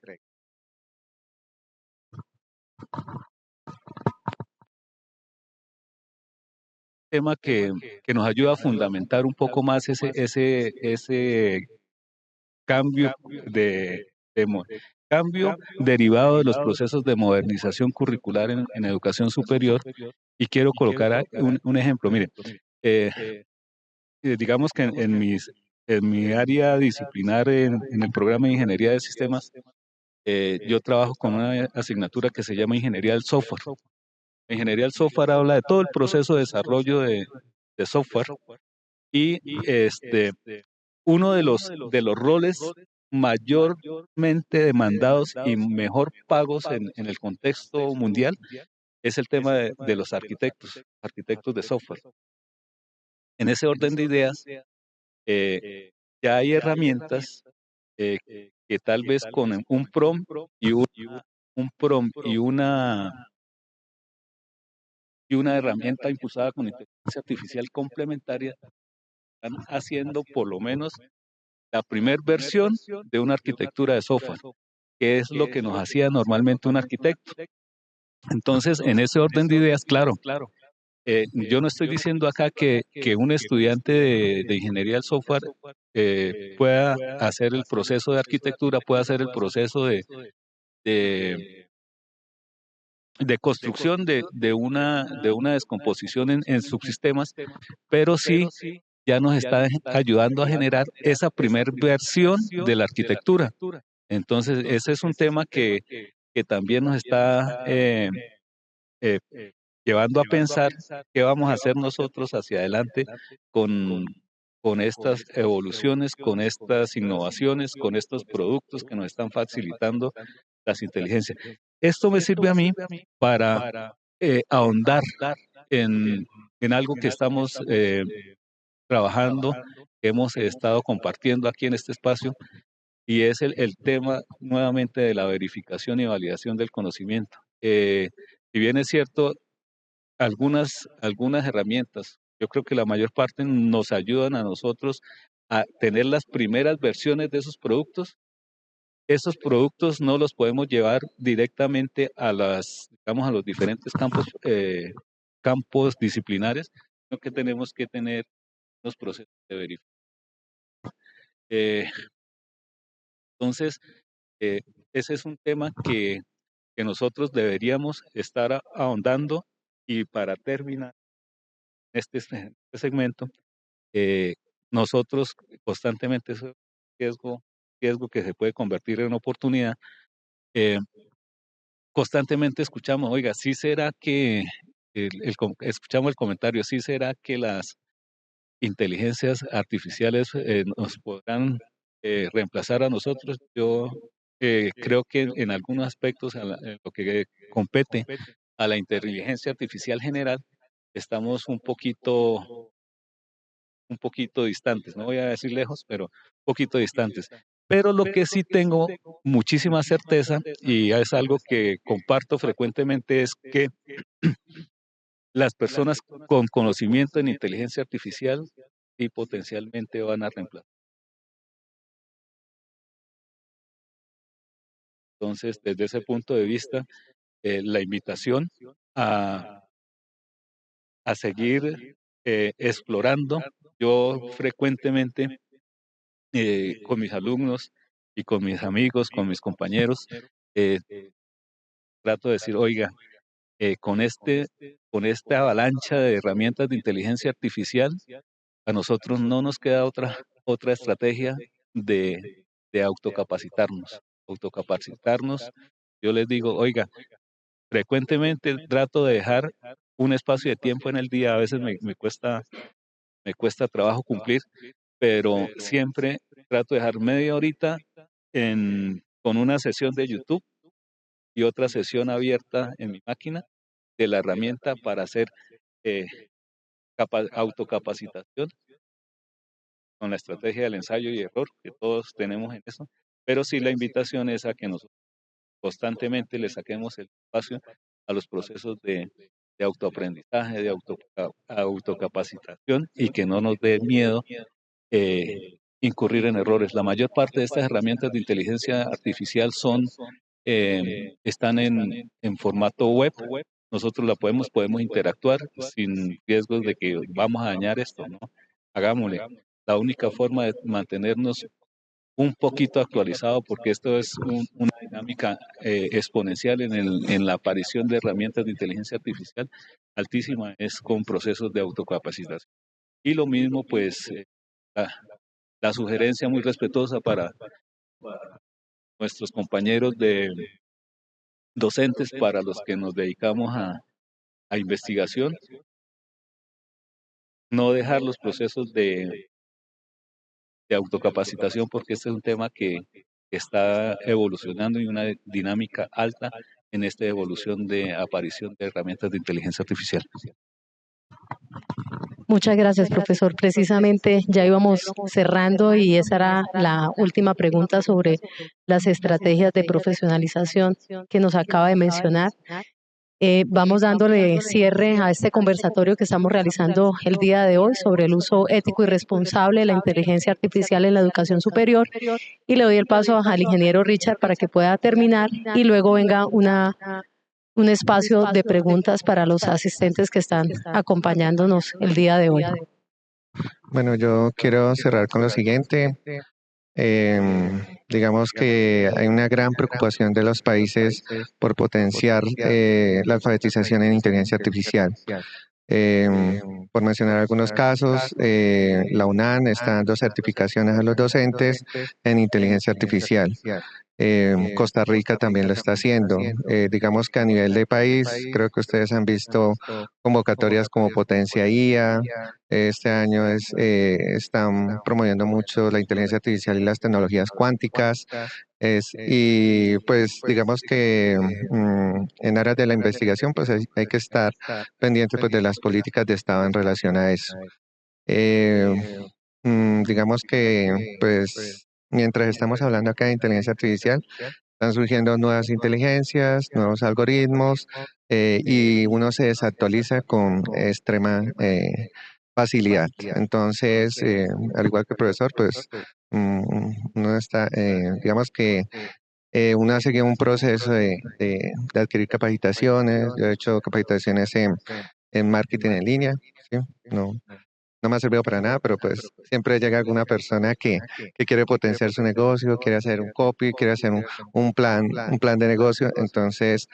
Tema que nos ayuda a fundamentar un poco más ese cambio cambio derivado de los procesos de modernización curricular en educación superior. Y quiero colocar un ejemplo. Mire, digamos que en mi área disciplinar en el programa de Ingeniería de Sistemas, yo trabajo con una asignatura que se llama Ingeniería del Software. Ingeniería del Software habla de todo el proceso de desarrollo de software, y uno de los roles mayormente demandados y mejor pagos en el contexto mundial es el tema de los arquitectos de software. En ese orden de ideas, ya hay herramientas que tal vez con un prompt y una herramienta impulsada con inteligencia artificial complementaria están haciendo por lo menos la primera versión de una arquitectura de software, que es lo que nos hacía normalmente un arquitecto. Entonces, en ese orden de ideas, claro, yo no estoy diciendo acá que un estudiante de ingeniería del software pueda hacer el proceso de arquitectura, pueda hacer el proceso de construcción de una descomposición en subsistemas, pero sí ya nos está ayudando a generar esa primera versión de la arquitectura. Entonces, ese es un tema que también nos está eh, llevando a pensar qué vamos a hacer nosotros hacia adelante con estas evoluciones, con estas innovaciones, con estos productos que nos están facilitando las inteligencias. Esto me sirve a mí para ahondar en algo que estamos trabajando, que hemos estado compartiendo aquí en este espacio, y es el tema nuevamente de la verificación y validación del conocimiento. Si bien es cierto, algunas herramientas, yo creo que la mayor parte nos ayudan a nosotros a tener las primeras versiones de esos productos. Esos productos no los podemos llevar directamente a digamos, a los diferentes campos disciplinares, sino que tenemos que tener los procesos de verificación. Entonces, ese es un tema que nosotros deberíamos estar ahondando, y para terminar este segmento, nosotros constantemente, es un riesgo que se puede convertir en oportunidad. eh, Constantemente escuchamos, oiga, ¿sí será que, escuchamos el comentario, sí será que las inteligencias artificiales nos podrán reemplazar a nosotros? Yo creo que en algunos aspectos, en lo que compete a la inteligencia artificial general, estamos un poquito distantes, no voy a decir lejos, pero un poquito distantes. Pero lo que sí tengo muchísima certeza, y es algo que comparto frecuentemente, es que las personas con conocimiento en inteligencia artificial y potencialmente van a reemplazar. Entonces, desde ese punto de vista, la invitación a, a seguir explorando. Yo frecuentemente con mis alumnos y con mis amigos, con mis compañeros, eh, trato de decir, oiga, con esta avalancha de herramientas de inteligencia artificial, a nosotros no nos queda otra estrategia de autocapacitarnos. Autocapacitarnos, yo les digo, oiga, frecuentemente trato de dejar un espacio de tiempo en el día, a veces me cuesta trabajo cumplir, pero siempre trato de dejar media horita con una sesión de YouTube y otra sesión abierta en mi máquina de la herramienta para hacer eh, autocapacitación con la estrategia del ensayo y error, que todos tenemos en eso. Pero sí, la invitación es a que nosotros constantemente le saquemos el espacio a los procesos de autoaprendizaje, de autocapacitación, y que no nos dé miedo incurrir en errores. La mayor parte de estas herramientas de inteligencia artificial están en formato web. Nosotros podemos interactuar sin riesgos de que vamos a dañar esto, ¿no? Hagámosle. La única forma de mantenernos un poquito actualizado, porque esto es una dinámica exponencial en la aparición de herramientas de inteligencia artificial altísima, es con procesos de autocapacitación. Y lo mismo, pues, la, la sugerencia muy respetuosa para nuestros compañeros docentes, para los que nos dedicamos a investigación, no dejar los procesos de autocapacitación, porque este es un tema que está evolucionando y una dinámica alta en esta evolución de aparición de herramientas de inteligencia artificial. Muchas gracias, profesor. Precisamente ya íbamos cerrando y esa era la última pregunta sobre las estrategias de profesionalización que nos acaba de mencionar. Vamos dándole cierre a este conversatorio que estamos realizando el día de hoy sobre el uso ético y responsable de la inteligencia artificial en la educación superior, y le doy el paso al ingeniero Richard para que pueda terminar y luego venga un espacio de preguntas para los asistentes que están acompañándonos el día de hoy. Bueno, yo quiero cerrar con lo siguiente. Digamos que hay una gran preocupación de los países por potenciar la alfabetización en inteligencia artificial. Por mencionar algunos casos, la UNAM está dando certificaciones a los docentes en inteligencia artificial. Costa Rica también lo está haciendo. Digamos que a nivel de país, creo que ustedes han visto convocatorias como Potencia IA. Este año están promoviendo mucho la inteligencia artificial y las tecnologías cuánticas. Y pues digamos que en áreas de la investigación pues hay que estar pendiente pues de las políticas de Estado en relación a eso. Digamos que pues mientras estamos hablando acá de inteligencia artificial, Están surgiendo nuevas inteligencias, nuevos algoritmos, y uno se desactualiza con extrema facilidad. Entonces, al igual que el profesor, pues uno está, digamos que uno ha seguido un proceso de adquirir capacitaciones. Yo he hecho capacitaciones en marketing en línea, ¿sí? No, no me ha servido para nada, pero pues siempre llega alguna persona que quiere potenciar su negocio, quiere hacer un copy, quiere hacer un plan de negocio. Entonces,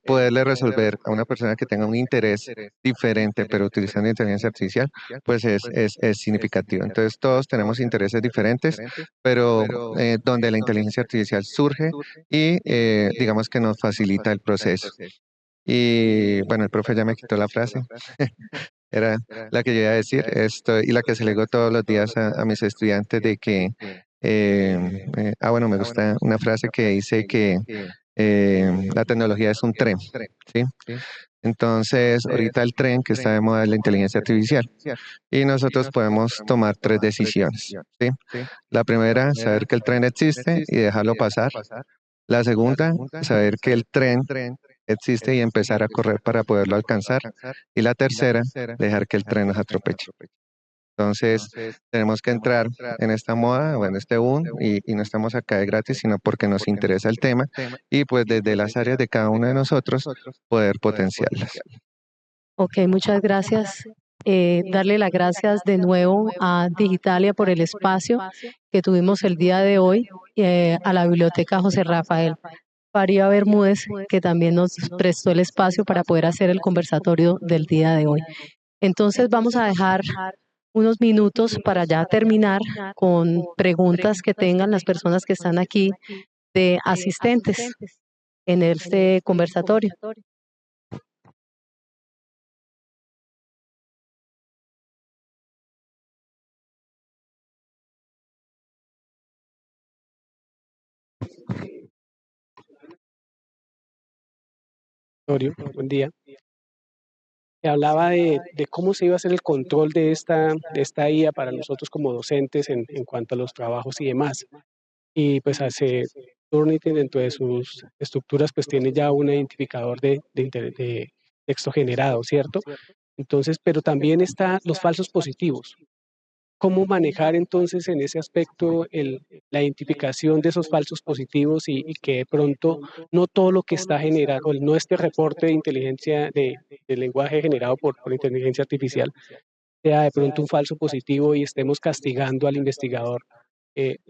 poderle resolver a una persona que tenga un interés diferente, pero utilizando inteligencia artificial, pues es significativo. Entonces, todos tenemos intereses diferentes, pero donde la inteligencia artificial surge y digamos que nos facilita el proceso. Y bueno, el profe ya me quitó la frase. Era la que yo iba a decir, esto, y la que se le digo todos los días a mis estudiantes de que, bueno, me gusta una frase que dice que la tecnología es un tren, ¿sí? Entonces, ahorita el tren que está de moda es la inteligencia artificial y nosotros podemos tomar tres decisiones, ¿sí? La primera, saber que el tren existe y dejarlo pasar. La segunda, saber que el tren existe y empezar a correr para poderlo alcanzar. Y la tercera, dejar que el tren nos atropelle. Entonces, tenemos que entrar en esta moda o en este boom y no estamos acá de gratis, sino porque nos interesa el tema y pues desde las áreas de cada uno de nosotros poder potenciarlas. Ok, muchas gracias. Darle las gracias de nuevo a Digitalia por el espacio que tuvimos el día de hoy, a la Biblioteca José Rafael Faría Bermúdez, que también nos prestó el espacio para poder hacer el conversatorio del día de hoy. Entonces vamos a dejar unos minutos para ya terminar con preguntas que tengan las personas que están aquí de asistentes en este conversatorio. Buen día. Hablaba de cómo se iba a hacer el control de esta IA para nosotros como docentes en cuanto a los trabajos y demás. Y pues hace Turnitin dentro de sus estructuras pues tiene ya un identificador de texto generado, ¿cierto? Entonces, pero también están los falsos positivos. ¿Cómo manejar entonces en ese aspecto la identificación de esos falsos positivos y que de pronto no todo lo que está generado, no este reporte de inteligencia de lenguaje generado por inteligencia artificial, sea de pronto un falso positivo y estemos castigando al investigador,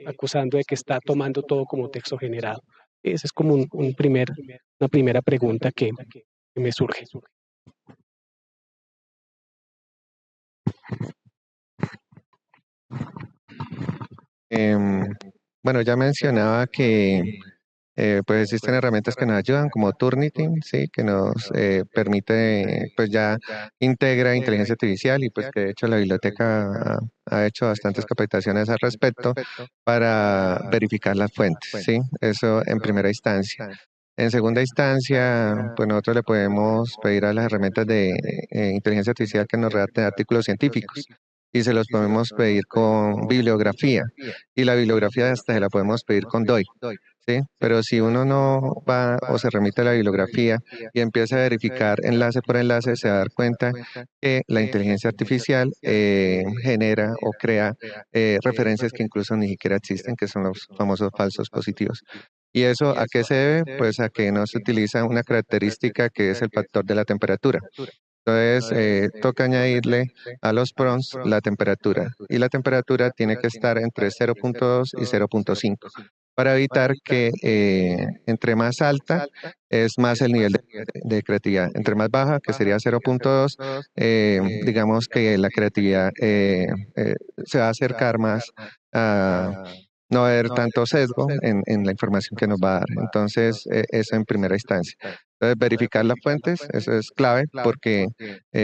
acusando de que está tomando todo como texto generado? Esa es como una primera pregunta que me surge. Bueno, ya mencionaba que pues existen herramientas que nos ayudan, como Turnitin, sí, que nos permite, pues ya integra inteligencia artificial y pues que de hecho la biblioteca ha hecho bastantes capacitaciones al respecto para verificar las fuentes, sí, eso en primera instancia. En segunda instancia, pues nosotros le podemos pedir a las herramientas de inteligencia artificial que nos redacten artículos científicos y se los podemos pedir con bibliografía y la bibliografía hasta se la podemos pedir con DOI. ¿Sí? Pero si uno no va o se remite a la bibliografía y empieza a verificar enlace por enlace, se va a dar cuenta que la inteligencia artificial genera o crea referencias que incluso ni siquiera existen, que son los famosos falsos positivos. ¿Y eso a qué se debe? Pues a que no se utiliza una característica que es el factor de la temperatura. Entonces, toca añadirle a los prompts la temperatura y la temperatura tiene que estar entre 0.2 y 0.5 para evitar que entre más alta es más el nivel de creatividad. Entre más baja, que sería 0.2, digamos que la creatividad se va a acercar más a no haber tanto sesgo en la información que nos va a dar. Entonces, eso en primera instancia. Entonces, verificar las fuentes, eso es clave porque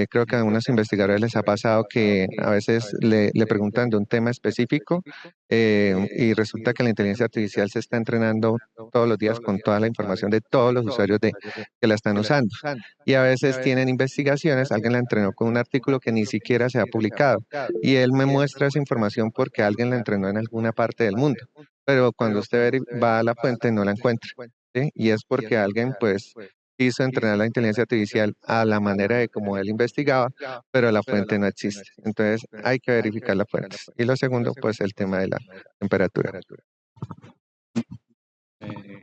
creo que a algunos investigadores les ha pasado que a veces le preguntan de un tema específico y resulta que la inteligencia artificial se está entrenando todos los días con toda la información de todos los usuarios que la están usando. Y a veces tienen investigaciones, alguien la entrenó con un artículo que ni siquiera se ha publicado y él me muestra esa información porque alguien la entrenó en alguna parte del mundo. pero cuando usted va a la fuente no la encuentra, ¿sí? Y es porque alguien pues quiso entrenar la inteligencia artificial a la manera de como él investigaba, pero la fuente no existe. Entonces hay que verificar la fuente. Y lo segundo, pues el tema de la temperatura. Eh,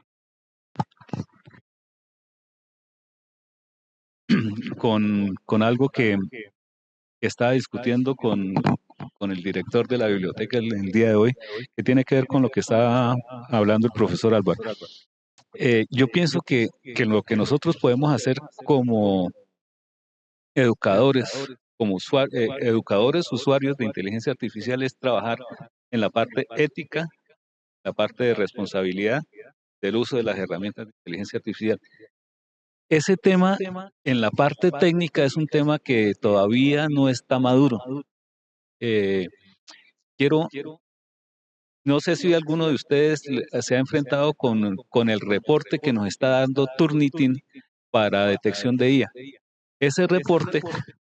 con algo que estaba discutiendo con el director de la biblioteca el día de hoy, que tiene que ver con lo que está hablando el profesor Álvaro. Yo pienso que lo que nosotros podemos hacer como educadores, como educadores usuarios de inteligencia artificial es trabajar en la parte ética, la parte de responsabilidad del uso de las herramientas de inteligencia artificial. Ese tema en la parte técnica es un tema que todavía no está maduro. Eh, quiero, no sé si alguno de ustedes se ha enfrentado con el reporte que nos está dando Turnitin para detección de IA. Ese reporte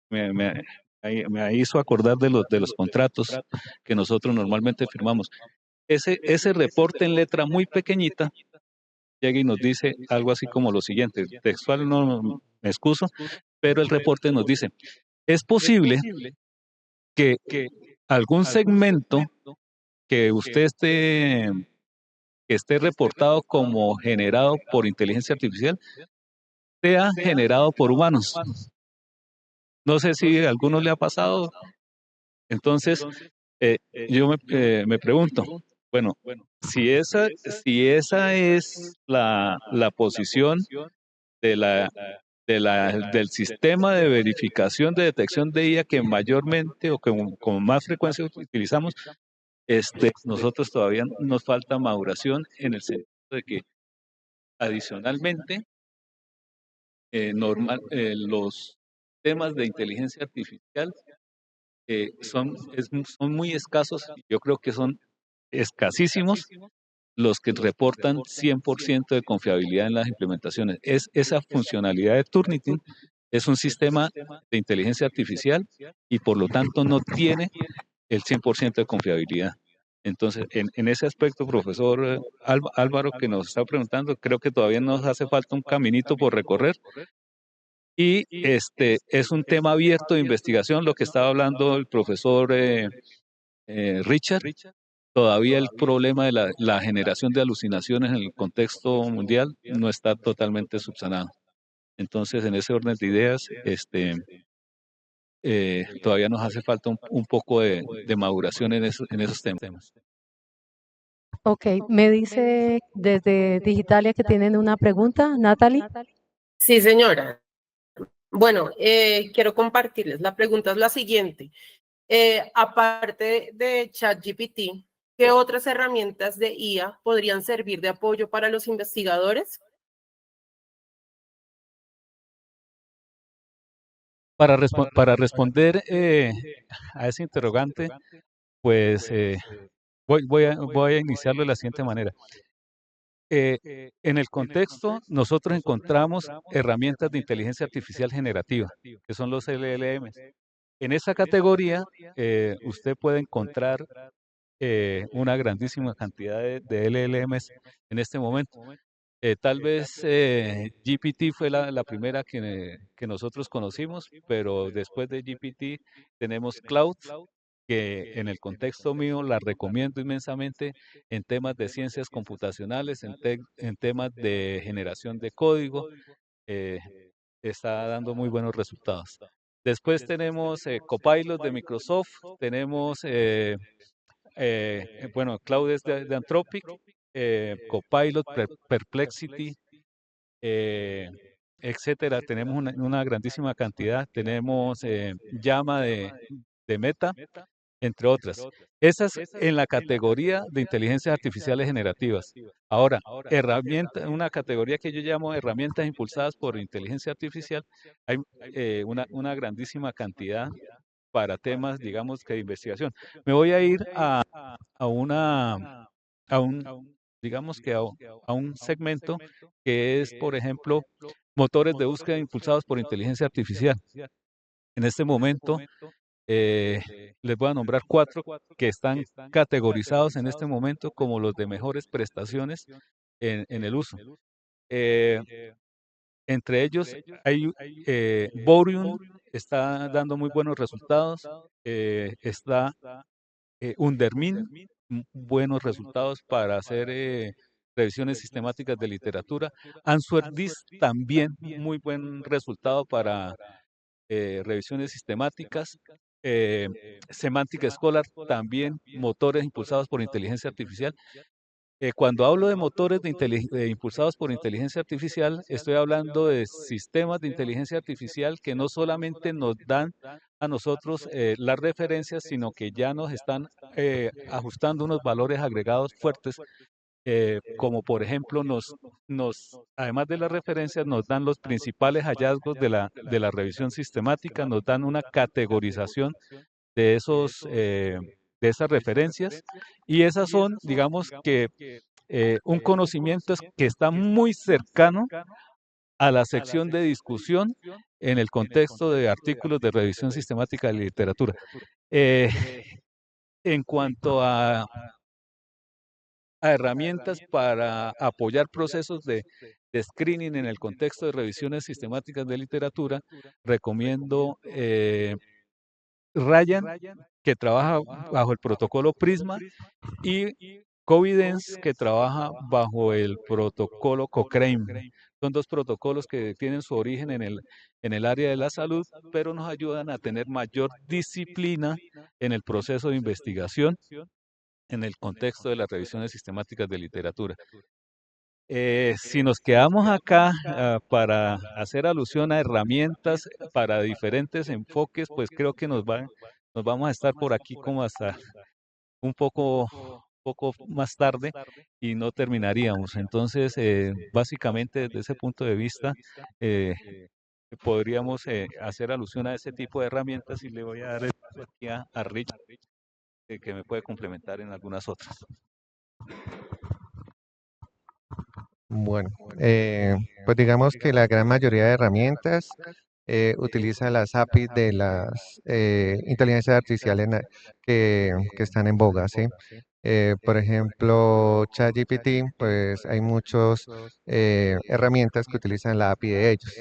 me hizo acordar de los contratos que nosotros normalmente firmamos. Ese reporte en letra muy pequeñita llega y nos dice algo así como lo siguiente, textual no me excuso, pero el reporte nos dice, es posible que algún segmento que usted que esté reportado como generado por inteligencia artificial sea generado por humanos. No sé si a alguno le ha pasado. Entonces, yo me pregunto, bueno, si esa es la posición de del sistema de verificación de detección de IA que mayormente o que con más frecuencia utilizamos, nosotros todavía nos falta maduración en el sentido de que adicionalmente los temas de inteligencia artificial son muy escasos, yo creo que son escasísimos los que reportan 100% de confiabilidad en las implementaciones. Esa funcionalidad de Turnitin es un sistema de inteligencia artificial y por lo tanto no tiene el 100% de confiabilidad. Entonces, en ese aspecto, profesor Álvaro, que nos está preguntando, creo que todavía nos hace falta un caminito por recorrer y es un tema abierto de investigación, lo que estaba hablando el profesor Richard. Todavía el problema de la generación de alucinaciones en el contexto mundial no está totalmente subsanado. Entonces, en ese orden de ideas, todavía nos hace falta un poco de maduración en esos temas. Ok, me dice desde Digitalia que tienen una pregunta, Natalie. Sí, señora. Bueno, quiero compartirles. La pregunta es la siguiente. Aparte de ChatGPT, ¿qué otras herramientas de IA podrían servir de apoyo para los investigadores? Para responder a ese interrogante, pues voy a iniciarlo de la siguiente manera. En el contexto, nosotros encontramos herramientas de inteligencia artificial generativa, que son los LLMs. En esa categoría, usted puede encontrar una grandísima cantidad de LLMs en este momento. Tal vez GPT fue la primera que nosotros conocimos, pero después de GPT tenemos Cloud, que en el contexto mío la recomiendo inmensamente en temas de ciencias computacionales, en temas de generación de código, eh, está dando muy buenos resultados. Después tenemos Copilot de Microsoft, tenemos, bueno, Cloud es de Anthropic, Copilot, Perplexity, eh, etcétera. Tenemos una grandísima cantidad. Tenemos Llama de Meta, entre otras. Esas en la categoría de inteligencias artificiales generativas. Ahora, una categoría que yo llamo herramientas impulsadas por inteligencia artificial, hay una grandísima cantidad para temas, digamos, que de investigación. Me voy a ir a un, digamos que a un segmento que es, por ejemplo, motores de búsqueda impulsados por inteligencia artificial. En este momento, Les voy a nombrar 4 que están categorizados en este momento como los de mejores prestaciones en el uso. Entre ellos hay Bourium, está dando muy buenos resultados. Está Undermin, buenos resultados para hacer revisiones sistemáticas de literatura. AnswerDis también muy buen resultado para revisiones sistemáticas. Semantic Scholar también, motores impulsados por inteligencia artificial. Cuando hablo de motores impulsados por inteligencia artificial, estoy hablando de sistemas de inteligencia artificial que no solamente nos dan a nosotros las referencias, sino que ya nos están ajustando unos valores agregados fuertes, como por ejemplo además de las referencias, nos dan los principales hallazgos de la revisión sistemática, nos dan una categorización de de esas referencias, y esas son, digamos que, un conocimiento que está muy cercano a la sección de discusión en el contexto de artículos de revisión sistemática de literatura. Eh, en cuanto a herramientas para apoyar procesos de screening en el contexto de revisiones sistemáticas de literatura, recomiendo Ryan, que trabaja bajo el protocolo Prisma, y Covidence, que trabaja bajo el protocolo Cochrane. Son 2 protocolos que tienen su origen en el área de la salud, pero nos ayudan a tener mayor disciplina en el proceso de investigación en el contexto de las revisiones sistemáticas de literatura. Si nos quedamos acá para hacer alusión a herramientas para diferentes enfoques, pues creo que nos vamos a estar por aquí como hasta un poco más tarde y no terminaríamos. Entonces, básicamente desde ese punto de vista, podríamos hacer alusión a ese tipo de herramientas, y le voy a dar el paso aquí a Rich, que me puede complementar en algunas otras. Bueno, pues digamos que la gran mayoría de herramientas utiliza las APIs de las inteligencias artificiales que están en boga, ¿sí? Por ejemplo, ChatGPT, pues hay muchas herramientas que utilizan la API de ellos.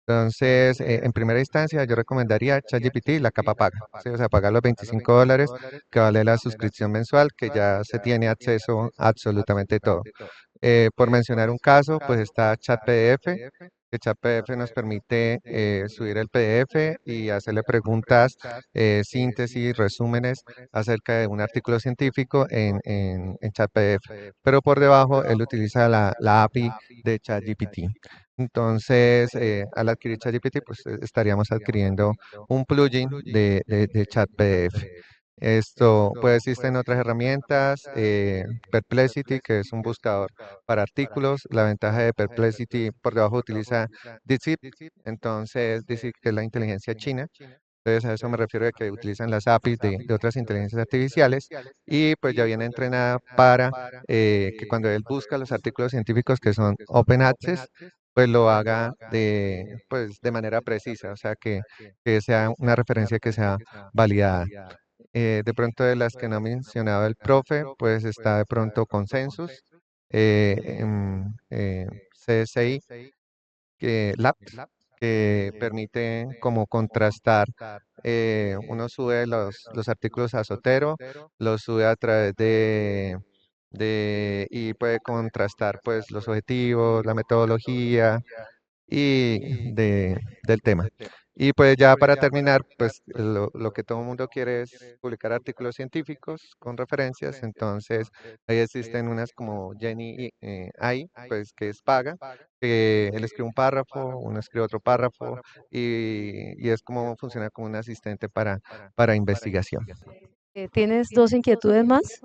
Entonces, en primera instancia, yo recomendaría ChatGPT, la capa paga, ¿sí? O sea, pagar los $25 que vale la suscripción mensual, que ya se tiene acceso a absolutamente todo. Por mencionar un caso, pues está ChatPDF, que ChatPDF nos permite subir el PDF y hacerle preguntas, síntesis, resúmenes acerca de un artículo científico en ChatPDF. Pero por debajo él utiliza la API de ChatGPT. Entonces, al adquirir ChatGPT, pues estaríamos adquiriendo un plugin de ChatPDF. Esto pues existen otras herramientas, Perplexity, que es un buscador para artículos. La ventaja de Perplexity, por debajo utiliza DeepSeek, entonces DeepSeek es la inteligencia china. Entonces a eso me refiero de que utilizan las APIs de otras inteligencias artificiales, y pues ya viene entrenada para que cuando él busca los artículos científicos que son open access, pues lo haga pues, de manera precisa, o sea que sea una referencia que sea validada. De pronto de las que no ha mencionado el profe, pues está de pronto Consensus, CSI, Lab, que permite como contrastar. Uno sube los artículos a Zotero, los sube a través y puede contrastar pues los objetivos, la metodología del tema. Y pues ya para terminar, pues lo que todo el mundo quiere es publicar artículos científicos con referencias. Entonces ahí existen unas como Jenny AI, pues que es paga, que él escribe un párrafo, uno escribe otro párrafo, y es como funciona como un asistente para investigación. ¿Tienes 2 inquietudes más?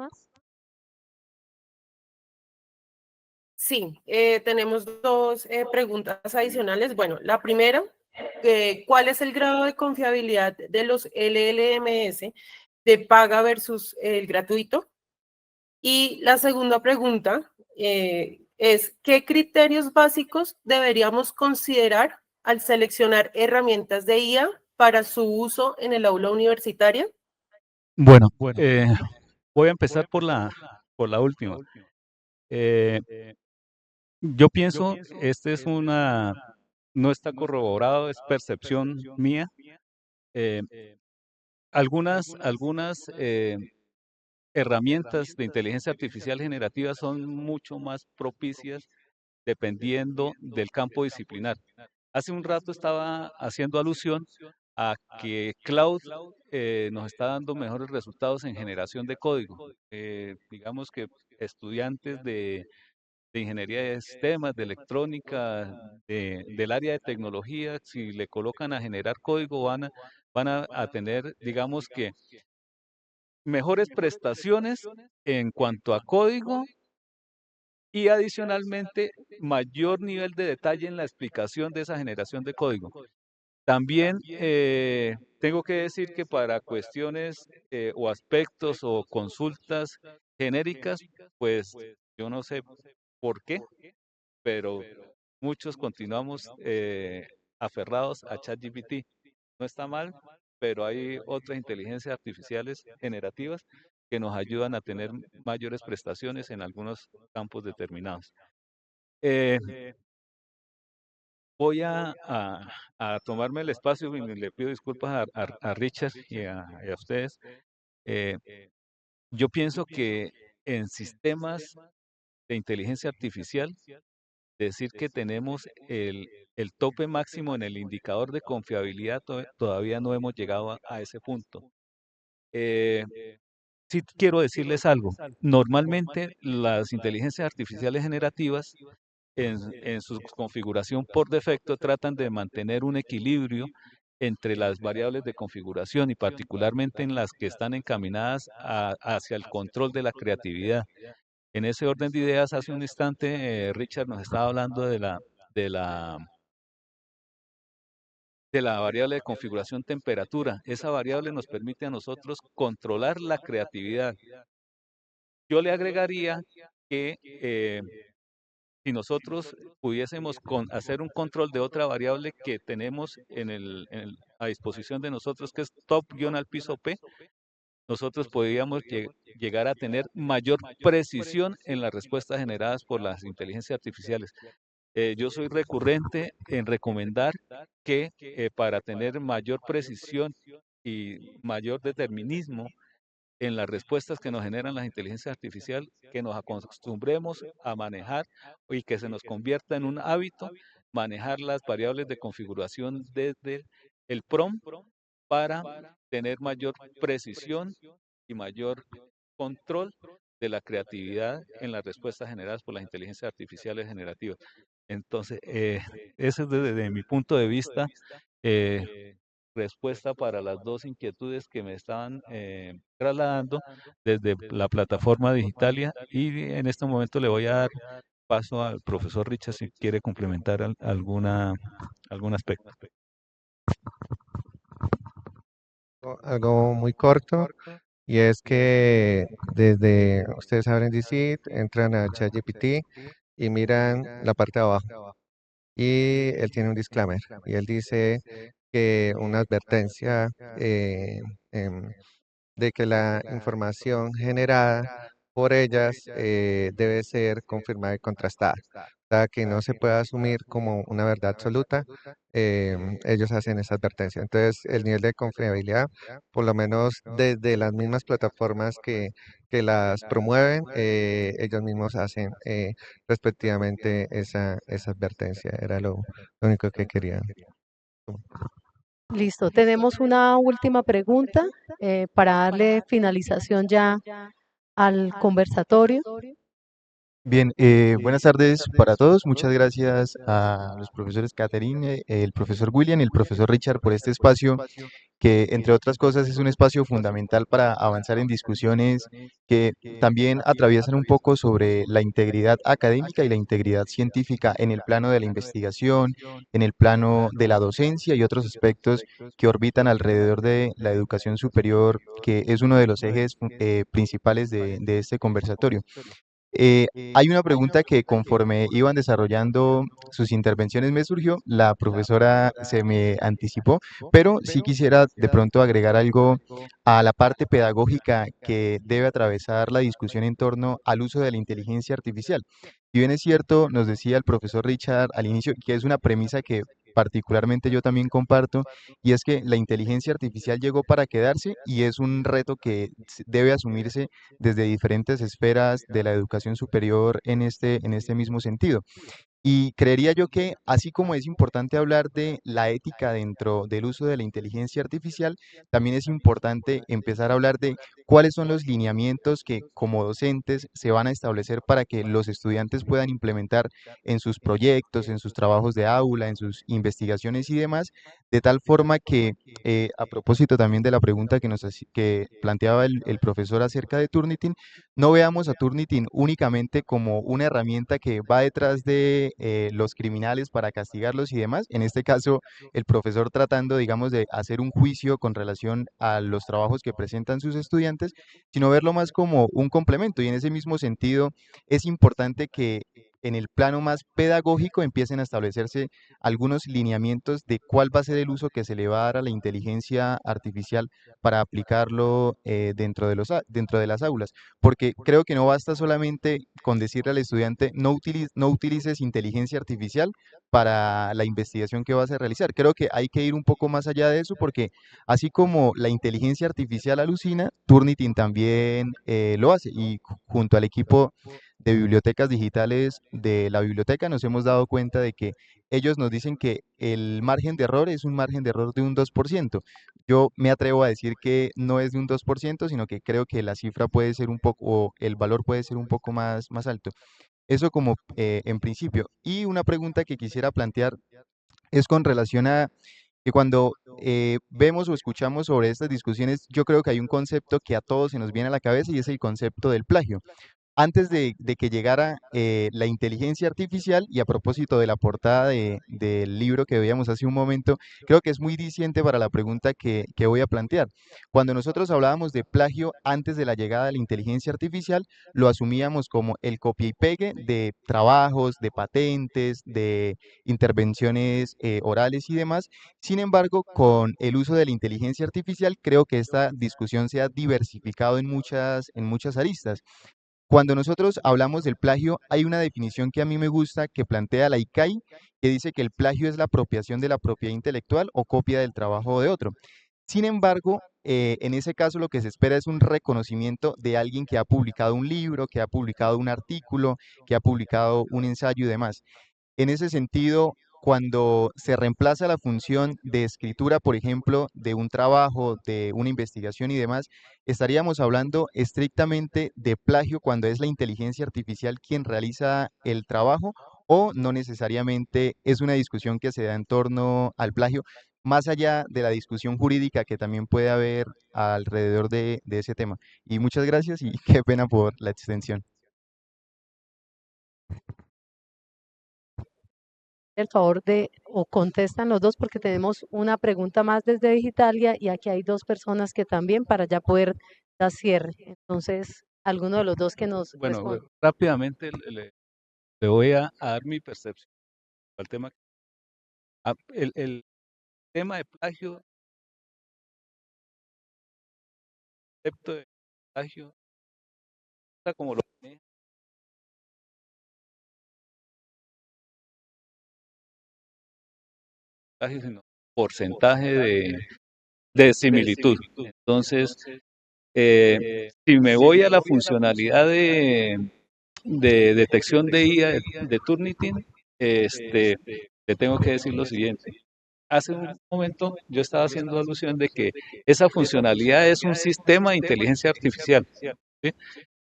Sí, tenemos 2 preguntas adicionales. Bueno, la primera, ¿cuál es el grado de confiabilidad de los LLMS de paga versus el gratuito? Y la segunda pregunta es, ¿qué criterios básicos deberíamos considerar al seleccionar herramientas de IA para su uso en el aula universitaria? Bueno, voy a empezar por la última. Yo pienso, no está corroborado, es percepción mía. eh, algunas herramientas de inteligencia artificial generativa son mucho más propicias dependiendo del campo disciplinar. Hace un rato estaba haciendo alusión a que Cloud nos está dando mejores resultados en generación de código. Digamos que estudiantes de ingeniería de sistemas, de electrónica, del área de tecnología, si le colocan a generar código, van a tener, digamos que, mejores prestaciones en cuanto a código y adicionalmente mayor nivel de detalle en la explicación de esa generación de código. También tengo que decir que para cuestiones o aspectos o consultas genéricas, pues yo no sé por qué, pero muchos continuamos aferrados a ChatGPT. No está mal, pero hay otras inteligencias artificiales generativas que nos ayudan a tener mayores prestaciones en algunos campos determinados. Eh, Voy a tomarme el espacio y le pido disculpas a Richard y a ustedes. Eh, yo pienso que en sistemas de inteligencia artificial, decir que tenemos el tope máximo en el indicador de confiabilidad, todavía no hemos llegado a ese punto. Eh, sí quiero decirles algo. Normalmente las inteligencias artificiales generativas en su configuración por defecto tratan de mantener un equilibrio entre las variables de configuración y particularmente en las que están encaminadas hacia el control de la creatividad. En ese orden de ideas, hace un instante, Richard nos estaba hablando de la, de la variable de configuración temperatura. Esa variable nos permite a nosotros controlar la creatividad. Yo le agregaría que si nosotros pudiésemos hacer un control de otra variable que tenemos a disposición de nosotros, que es top-al piso P, nosotros podríamos llegar a tener mayor precisión en las respuestas generadas por las inteligencias artificiales. Yo soy recurrente en recomendar que para tener mayor precisión y mayor determinismo en las respuestas que nos generan las inteligencias artificiales, que nos acostumbremos a manejar y que se nos convierta en un hábito manejar las variables de configuración desde el prompt para tener mayor precisión y mayor control de la creatividad en las respuestas generadas por las inteligencias artificiales generativas. Entonces, ese es desde mi punto de vista respuesta para las dos inquietudes que me estaban trasladando desde la plataforma Digitalia y en este momento le voy a dar paso al profesor Richard si quiere complementar algún aspecto. Algo muy corto, y es que desde ustedes abren DCIT, entran a ChatGPT y miran la parte de abajo. Y él tiene un disclaimer y él dice que una advertencia de que la información generada por ellas debe ser confirmada y contrastada. O sea, que no se puede asumir como una verdad absoluta. Ellos hacen esa advertencia. Entonces, el nivel de confiabilidad, por lo menos desde las mismas plataformas que las promueven, ellos mismos hacen respectivamente esa advertencia. Era lo único que quería. Listo, tenemos una última pregunta para darle finalización ya al conversatorio. Bien, buenas tardes para todos. Muchas gracias a los profesores Catherine, el profesor William y el profesor Richard por este espacio que, entre otras cosas, es un espacio fundamental para avanzar en discusiones que también atraviesan un poco sobre la integridad académica y la integridad científica en el plano de la investigación, en el plano de la docencia y otros aspectos que orbitan alrededor de la educación superior, que es uno de los ejes principales de este conversatorio. Hay una pregunta que conforme iban desarrollando sus intervenciones me surgió, la profesora se me anticipó, pero sí quisiera de pronto agregar algo a la parte pedagógica que debe atravesar la discusión en torno al uso de la inteligencia artificial. Y bien es cierto, nos decía el profesor Richard al inicio, que es una premisa que particularmente yo también comparto, y es que la inteligencia artificial llegó para quedarse y es un reto que debe asumirse desde diferentes esferas de la educación superior en este mismo sentido. Y creería yo que así como es importante hablar de la ética dentro del uso de la inteligencia artificial, también es importante empezar a hablar de cuáles son los lineamientos que como docentes se van a establecer para que los estudiantes puedan implementar en sus proyectos, en sus trabajos de aula, en sus investigaciones y demás, de tal forma que, a propósito también de la pregunta que planteaba el profesor acerca de Turnitin, no veamos a Turnitin únicamente como una herramienta que va detrás de los criminales para castigarlos y demás. En este caso, el profesor tratando, digamos, de hacer un juicio con relación a los trabajos que presentan sus estudiantes, sino verlo más como un complemento. Y en ese mismo sentido, es importante que en el plano más pedagógico empiecen a establecerse algunos lineamientos de cuál va a ser el uso que se le va a dar a la inteligencia artificial para aplicarlo dentro de las aulas, porque creo que no basta solamente con decirle al estudiante no utilices inteligencia artificial para la investigación que vas a realizar. Creo que hay que ir un poco más allá de eso porque así como la inteligencia artificial alucina, Turnitin también lo hace y junto al equipo de bibliotecas digitales de la biblioteca nos hemos dado cuenta de que ellos nos dicen que el margen de error es un margen de error de un 2%. Yo me atrevo a decir que no es de un 2%, sino que creo que la cifra puede ser un poco, o el valor puede ser un poco más alto. Eso como en principio. Y una pregunta que quisiera plantear es con relación a que cuando vemos o escuchamos sobre estas discusiones, yo creo que hay un concepto que a todos se nos viene a la cabeza y es el concepto del plagio. Antes de que llegara la inteligencia artificial, y a propósito de la portada del libro que veíamos hace un momento, creo que es muy diciente para la pregunta que voy a plantear. Cuando nosotros hablábamos de plagio antes de la llegada de la inteligencia artificial, lo asumíamos como el copia y pegue de trabajos, de patentes, de intervenciones orales y demás. Sin embargo, con el uso de la inteligencia artificial, creo que esta discusión se ha diversificado en muchas aristas. Cuando nosotros hablamos del plagio, hay una definición que a mí me gusta que plantea la ICAI, que dice que el plagio es la apropiación de la propiedad intelectual o copia del trabajo de otro. Sin embargo, en ese caso lo que se espera es un reconocimiento de alguien que ha publicado un libro, que ha publicado un artículo, que ha publicado un ensayo y demás. En ese sentido, cuando se reemplaza la función de escritura, por ejemplo, de un trabajo, de una investigación y demás, estaríamos hablando estrictamente de plagio cuando es la inteligencia artificial quien realiza el trabajo o no necesariamente es una discusión que se da en torno al plagio, más allá de la discusión jurídica que también puede haber alrededor de ese tema. Y muchas gracias y qué pena por la extensión. El favor de, o contestan los dos, porque tenemos una pregunta más desde Digitalia y aquí hay dos personas que también para ya poder dar cierre. Entonces, alguno de los dos que nos Bueno, responda. rápidamente le voy a dar mi percepción al tema. El tema de plagio, el concepto de plagio, está como lo maneja plagio, sino porcentaje de similitud. Entonces, si me voy a la funcionalidad de detección de IA de Turnitin, le tengo que decir lo siguiente. Hace un momento yo estaba haciendo alusión de que esa funcionalidad es un sistema de inteligencia artificial, ¿sí?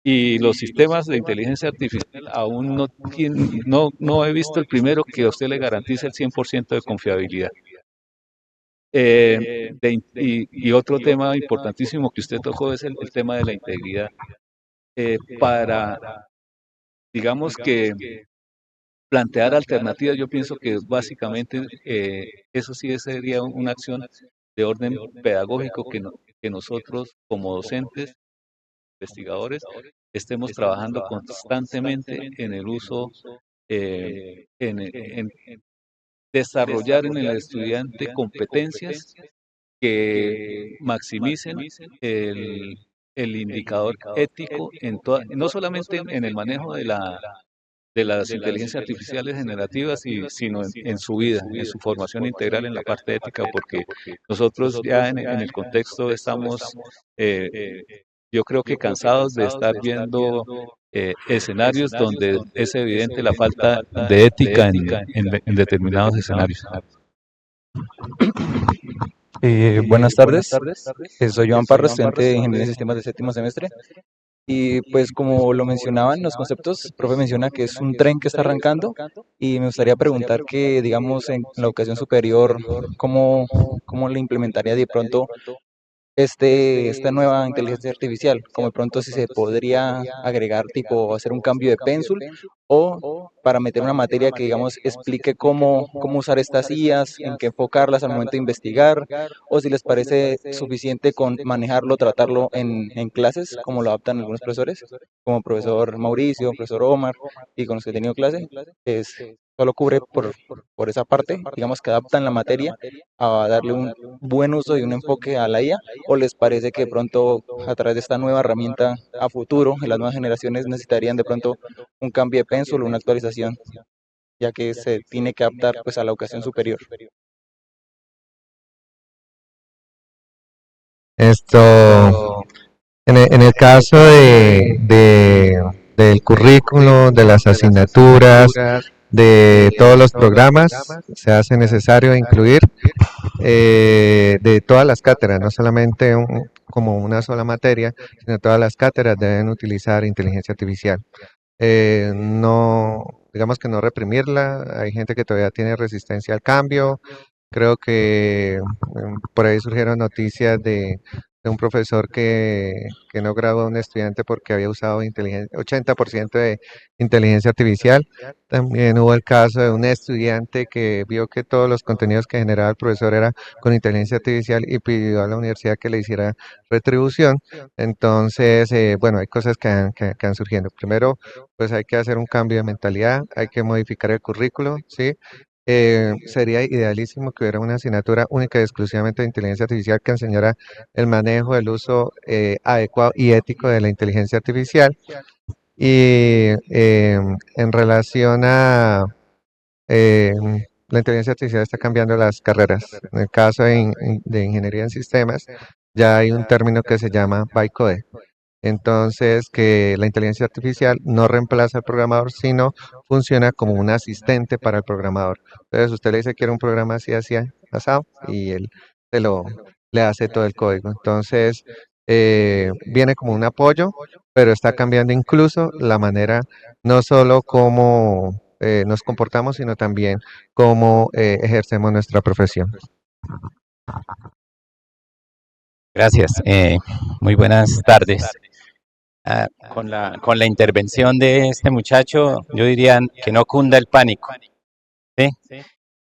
Y los sistemas de inteligencia artificial aún no tienen, no he visto el primero que a usted le garantice el 100% de confiabilidad. Y otro tema importantísimo que usted tocó es el tema de la integridad. Para, digamos que plantear alternativas, yo pienso que básicamente eso sí sería una acción de orden pedagógico que nosotros como docentes, investigadores, estemos trabajando constantemente en el uso, en desarrollar en el estudiante competencias que maximicen el, el indicador ético no solamente en el manejo de las inteligencias artificiales generativas, sino en su vida, en su formación integral en la parte ética, porque nosotros ya en el contexto estamos, yo creo que cansados de estar viendo escenarios donde es evidente la falta de ética en determinados escenarios. Buenas tardes, soy Joan Parra, estudiante de Ingeniería de Sistemas de séptimo semestre. Y pues como lo mencionaban los conceptos, el profe menciona que es un tren que está arrancando y me gustaría preguntar que, digamos, en la educación superior, ¿cómo le implementaría de pronto esta nueva inteligencia artificial? Como de pronto si se podría agregar tipo hacer un cambio de pénsul o para meter una materia que digamos explique cómo usar estas IAs, en qué enfocarlas al momento de investigar, o si les parece suficiente con manejarlo, tratarlo en clases, como lo adaptan algunos profesores, como profesor Mauricio, profesor Omar, y con los que he tenido clase, solo cubre por esa parte, digamos que adaptan la materia a darle un buen uso y un enfoque a la IA, o les parece que de pronto a través de esta nueva herramienta a futuro, en las nuevas generaciones necesitarían de pronto un cambio de pénsul, una actualización, ya que se tiene que adaptar pues a la educación superior. Esto, en el caso del currículo, de las asignaturas, de todos los programas, se hace necesario incluir de todas las cátedras, no solamente como una sola materia, sino todas las cátedras deben utilizar inteligencia artificial. No, digamos que no reprimirla, hay gente que todavía tiene resistencia al cambio. Creo que por ahí surgieron noticias de un profesor que no graduó a un estudiante porque había usado 80% de inteligencia artificial. También hubo el caso de un estudiante que vio que todos los contenidos que generaba el profesor era con inteligencia artificial y pidió a la universidad que le hiciera retribución. Entonces, bueno, hay cosas que han surgiendo. Primero, pues hay que hacer un cambio de mentalidad, hay que modificar el currículo, ¿sí? Sería idealísimo que hubiera una asignatura única y exclusivamente de inteligencia artificial que enseñara el manejo, el uso adecuado y ético de la inteligencia artificial. Y en relación a eh, la inteligencia artificial está cambiando las carreras. En el caso de ingeniería en sistemas, ya hay un término que se llama bytecode. Entonces, que la inteligencia artificial no reemplaza al programador, sino funciona como un asistente para el programador. Entonces, usted le dice quiero un programa así, así, asado, y él se lo, le hace todo el código. Entonces, viene como un apoyo, pero está cambiando incluso la manera, no solo cómo nos comportamos, sino también cómo ejercemos nuestra profesión. Gracias. Muy buenas tardes. Con la intervención de este muchacho, yo diría que no cunda el pánico. ¿Sí?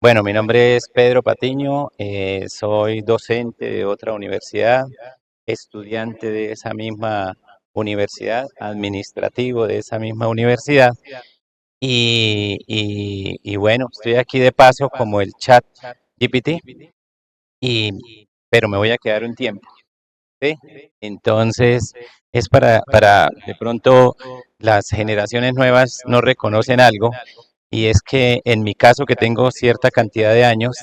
Bueno, mi nombre es Pedro Patiño, soy docente de otra universidad, estudiante de esa misma universidad, administrativo de esa misma universidad. Y bueno, estoy aquí de paso como el chat GPT, pero me voy a quedar un tiempo. ¿Sí? Entonces, es para de pronto las generaciones nuevas no reconocen algo, y es que en mi caso, que tengo cierta cantidad de años,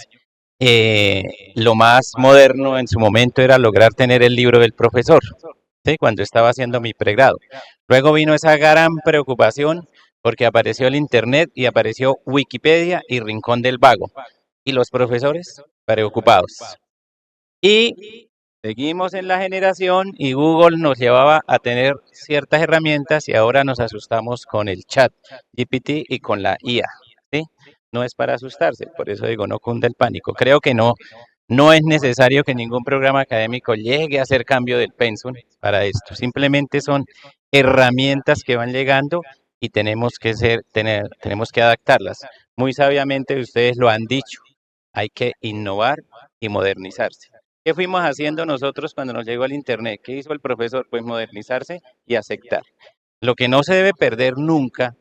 lo más moderno en su momento era lograr tener el libro del profesor, ¿sí? Cuando estaba haciendo mi pregrado. Luego vino esa gran preocupación porque apareció el Internet y apareció Wikipedia y Rincón del Vago, y los profesores preocupados. Y seguimos en la generación y Google nos llevaba a tener ciertas herramientas y ahora nos asustamos con el chat GPT y con la IA, ¿sí? No es para asustarse, por eso digo, no cunde el pánico. Creo que no es necesario que ningún programa académico llegue a hacer cambio del pensum para esto. Simplemente son herramientas que van llegando y tenemos que adaptarlas. Muy sabiamente ustedes lo han dicho, hay que innovar y modernizarse. ¿Qué fuimos haciendo nosotros cuando nos llegó el Internet? ¿Qué hizo el profesor? Pues modernizarse y aceptar. Lo que no se debe perder nunca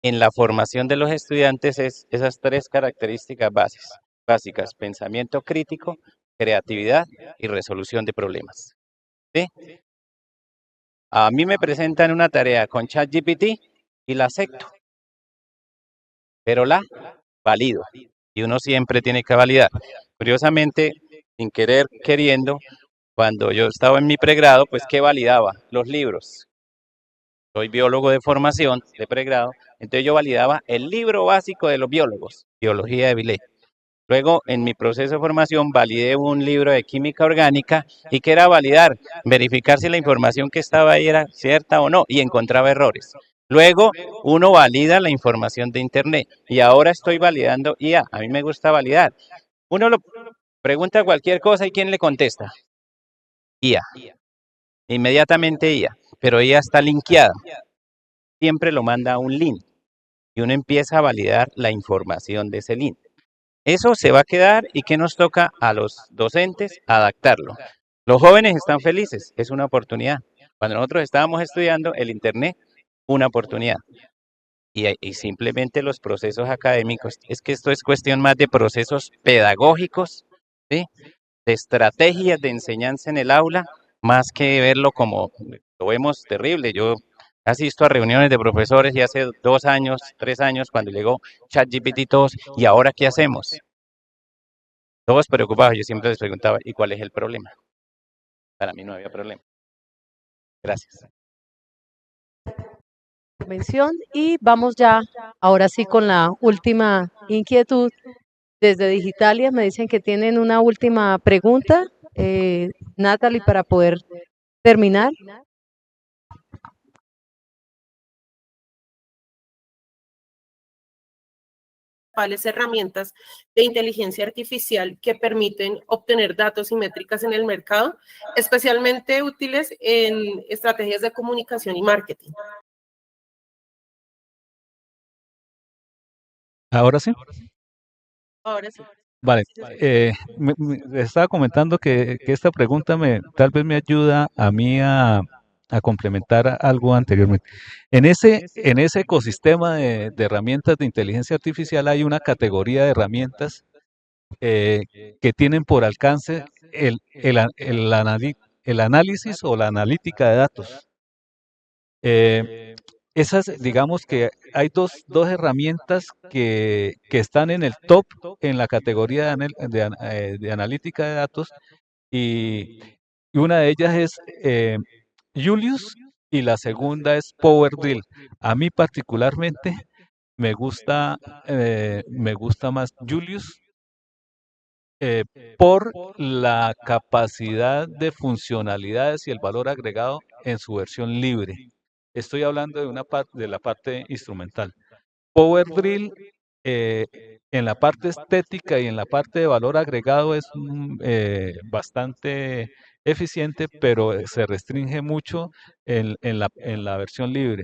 en la formación de los estudiantes es esas tres características básicas: pensamiento crítico, creatividad y resolución de problemas. ¿Sí? A mí me presentan una tarea con ChatGPT y la acepto, pero la valido. Y uno siempre tiene que validar. Curiosamente, sin querer, queriendo, cuando yo estaba en mi pregrado, pues ¿qué validaba? Los libros. Soy biólogo de formación, de pregrado, entonces yo validaba el libro básico de los biólogos, Biología de Villet. Luego, en mi proceso de formación, validé un libro de química orgánica y que era validar, verificar si la información que estaba ahí era cierta o no, y encontraba errores. Luego, uno valida la información de Internet y ahora estoy validando IA. A mí me gusta validar. Uno lo pregunta cualquier cosa y ¿quién le contesta? IA. Inmediatamente IA, pero IA está linkeada. Siempre lo manda a un link y uno empieza a validar la información de ese link. Eso se va a quedar y ¿qué nos toca a los docentes? Adaptarlo. Los jóvenes están felices, es una oportunidad. Cuando nosotros estábamos estudiando el Internet, una oportunidad. Y simplemente los procesos académicos, es que esto es cuestión más de procesos pedagógicos, ¿sí? De estrategias de enseñanza en el aula, más que verlo como, lo vemos terrible. Yo asisto a reuniones de profesores y hace 2 años, 3 años, cuando llegó ChatGPT y todos, ¿y ahora qué hacemos? Todos preocupados, yo siempre les preguntaba, ¿y cuál es el problema? Para mí no había problema. Gracias. Intervención y vamos ya, ahora sí, con la última inquietud. Desde Digitalia me dicen que tienen una última pregunta, Natalie, para poder terminar. Herramientas de inteligencia artificial que permiten obtener datos y métricas en el mercado, especialmente útiles en estrategias de comunicación y marketing. ¿Ahora sí? Ahora sí. Vale. Les estaba comentando que esta pregunta tal vez me ayuda a mí a complementar algo anteriormente. En ese ecosistema de herramientas de inteligencia artificial hay una categoría de herramientas que tienen por alcance el análisis o la analítica de datos. Esas, digamos que hay dos herramientas que están en el top en la categoría de analítica de datos y una de ellas es Julius y la segunda es PowerDrill. A mí particularmente me gusta más Julius por la capacidad de funcionalidades y el valor agregado en su versión libre. Estoy hablando de la parte instrumental. PowerDrill en la parte estética y en la parte de valor agregado es bastante eficiente, pero se restringe mucho en la versión libre.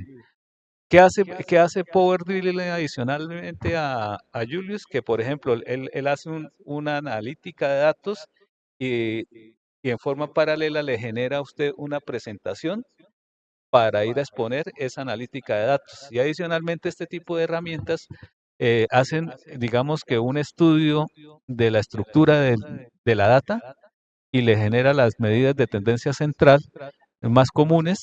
¿Qué hace PowerDrill adicionalmente a Julius? Que, por ejemplo, él hace una analítica de datos y en forma paralela le genera a usted una presentación para ir a exponer esa analítica de datos. Y adicionalmente este tipo de herramientas hacen, digamos que un estudio de la estructura de la data y le genera las medidas de tendencia central más comunes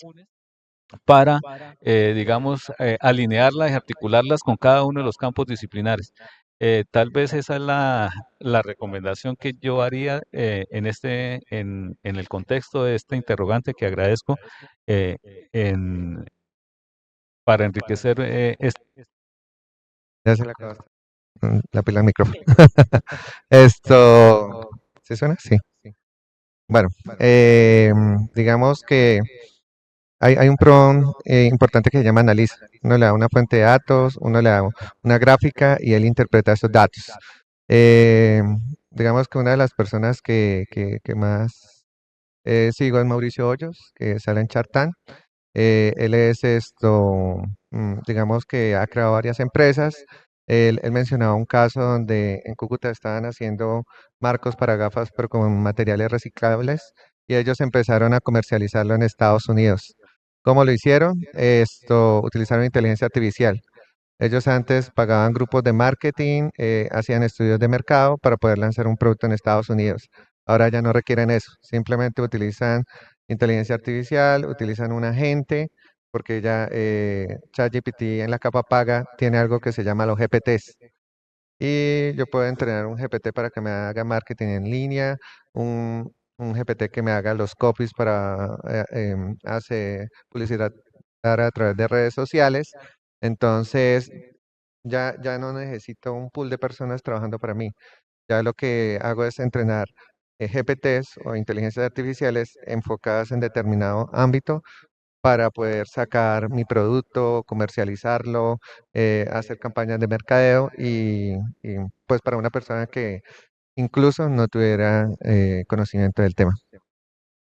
para, digamos, alinearlas y articularlas con cada uno de los campos disciplinares. Tal vez esa es la recomendación que yo haría en el contexto de este interrogante que agradezco eh, para enriquecer Ya se le acabó la pila del micrófono. Esto, ¿sí suena? Sí. Bueno, digamos que hay un prompt importante que se llama analiza. Uno le da una fuente de datos, uno le da una gráfica y él interpreta esos datos. Eh, digamos que una de las personas que más sigo es Mauricio Hoyos, que sale en Shark Tank. Él es digamos que ha creado varias empresas. Él mencionaba un caso donde en Cúcuta estaban haciendo marcos para gafas, pero con materiales reciclables, y ellos empezaron a comercializarlo en Estados Unidos. ¿Cómo lo hicieron? Utilizaron inteligencia artificial. Ellos antes pagaban grupos de marketing, hacían estudios de mercado para poder lanzar un producto en Estados Unidos. Ahora ya no requieren eso, simplemente utilizan inteligencia artificial, utilizan un agente, porque ya ChatGPT en la capa paga tiene algo que se llama los GPTs. Y yo puedo entrenar un GPT para que me haga marketing en línea, un GPT que me haga los copies para hacer publicidad a través de redes sociales. Entonces, ya no necesito un pool de personas trabajando para mí. Ya lo que hago es entrenar GPTs o inteligencias artificiales enfocadas en determinado ámbito para poder sacar mi producto, comercializarlo, hacer campañas de mercadeo y, pues para una persona que incluso no tuviera conocimiento del tema.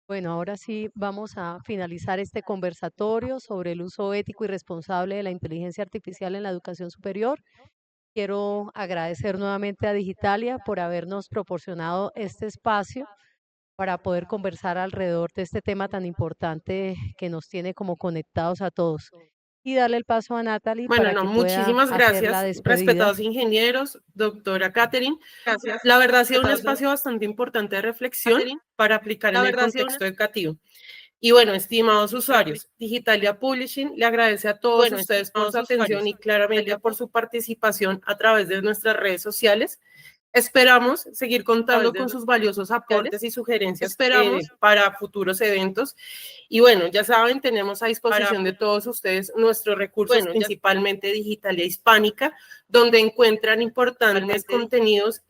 Bueno, ahora sí vamos a finalizar este conversatorio sobre el uso ético y responsable de la inteligencia artificial en la educación superior. Quiero agradecer nuevamente a Digitalia por habernos proporcionado este espacio para poder conversar alrededor de este tema tan importante que nos tiene como conectados a todos. Y darle el paso a Natalie para que pueda muchísimas hacer la gracias, despedida. respetados ingenieros, doctora Catherine. Gracias. La verdad ha sido un espacio bastante importante de reflexión Catherine, para aplicar en el contexto educativo. Y bueno, estimados usuarios, Digitalia Publishing le agradece a todos ustedes por su atención y claramente por su participación a través de nuestras redes sociales. Esperamos seguir contando con sus valiosos aportes y sugerencias para futuros eventos. Y bueno, ya saben, tenemos a disposición de todos ustedes nuestros recursos, principalmente Digitalia Hispánica, donde encuentran importantes contenidos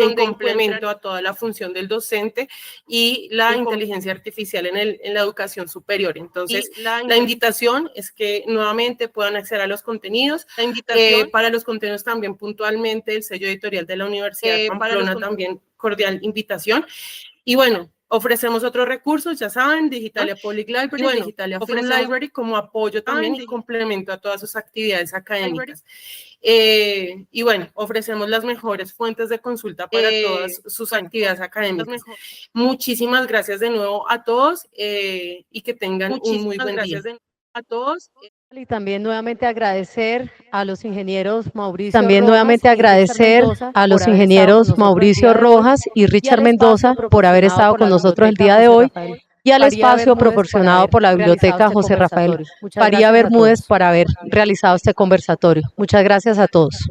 en complemento a toda la función del docente y la inteligencia artificial en la educación superior. Entonces, la invitación es que nuevamente puedan acceder a los contenidos. Para los contenidos también puntualmente el sello editorial de la Universidad de Pamplona también cordial invitación. Y bueno, ofrecemos otros recursos, ya saben, Digitalia Public Library, Digitalia Free Library como apoyo también y complemento a todas sus actividades académicas. Y bueno, ofrecemos las mejores fuentes de consulta para todas sus actividades académicas. Muchísimas gracias de nuevo a todos y que tengan un muy buen día. A todos. Y también nuevamente agradecer a los ingenieros Mauricio Rojas y Richard Mendoza por haber estado con nosotros el día de hoy y al espacio proporcionado por la Biblioteca José Rafael Faría Bermúdez para haber realizado este conversatorio. Muchas gracias a todos.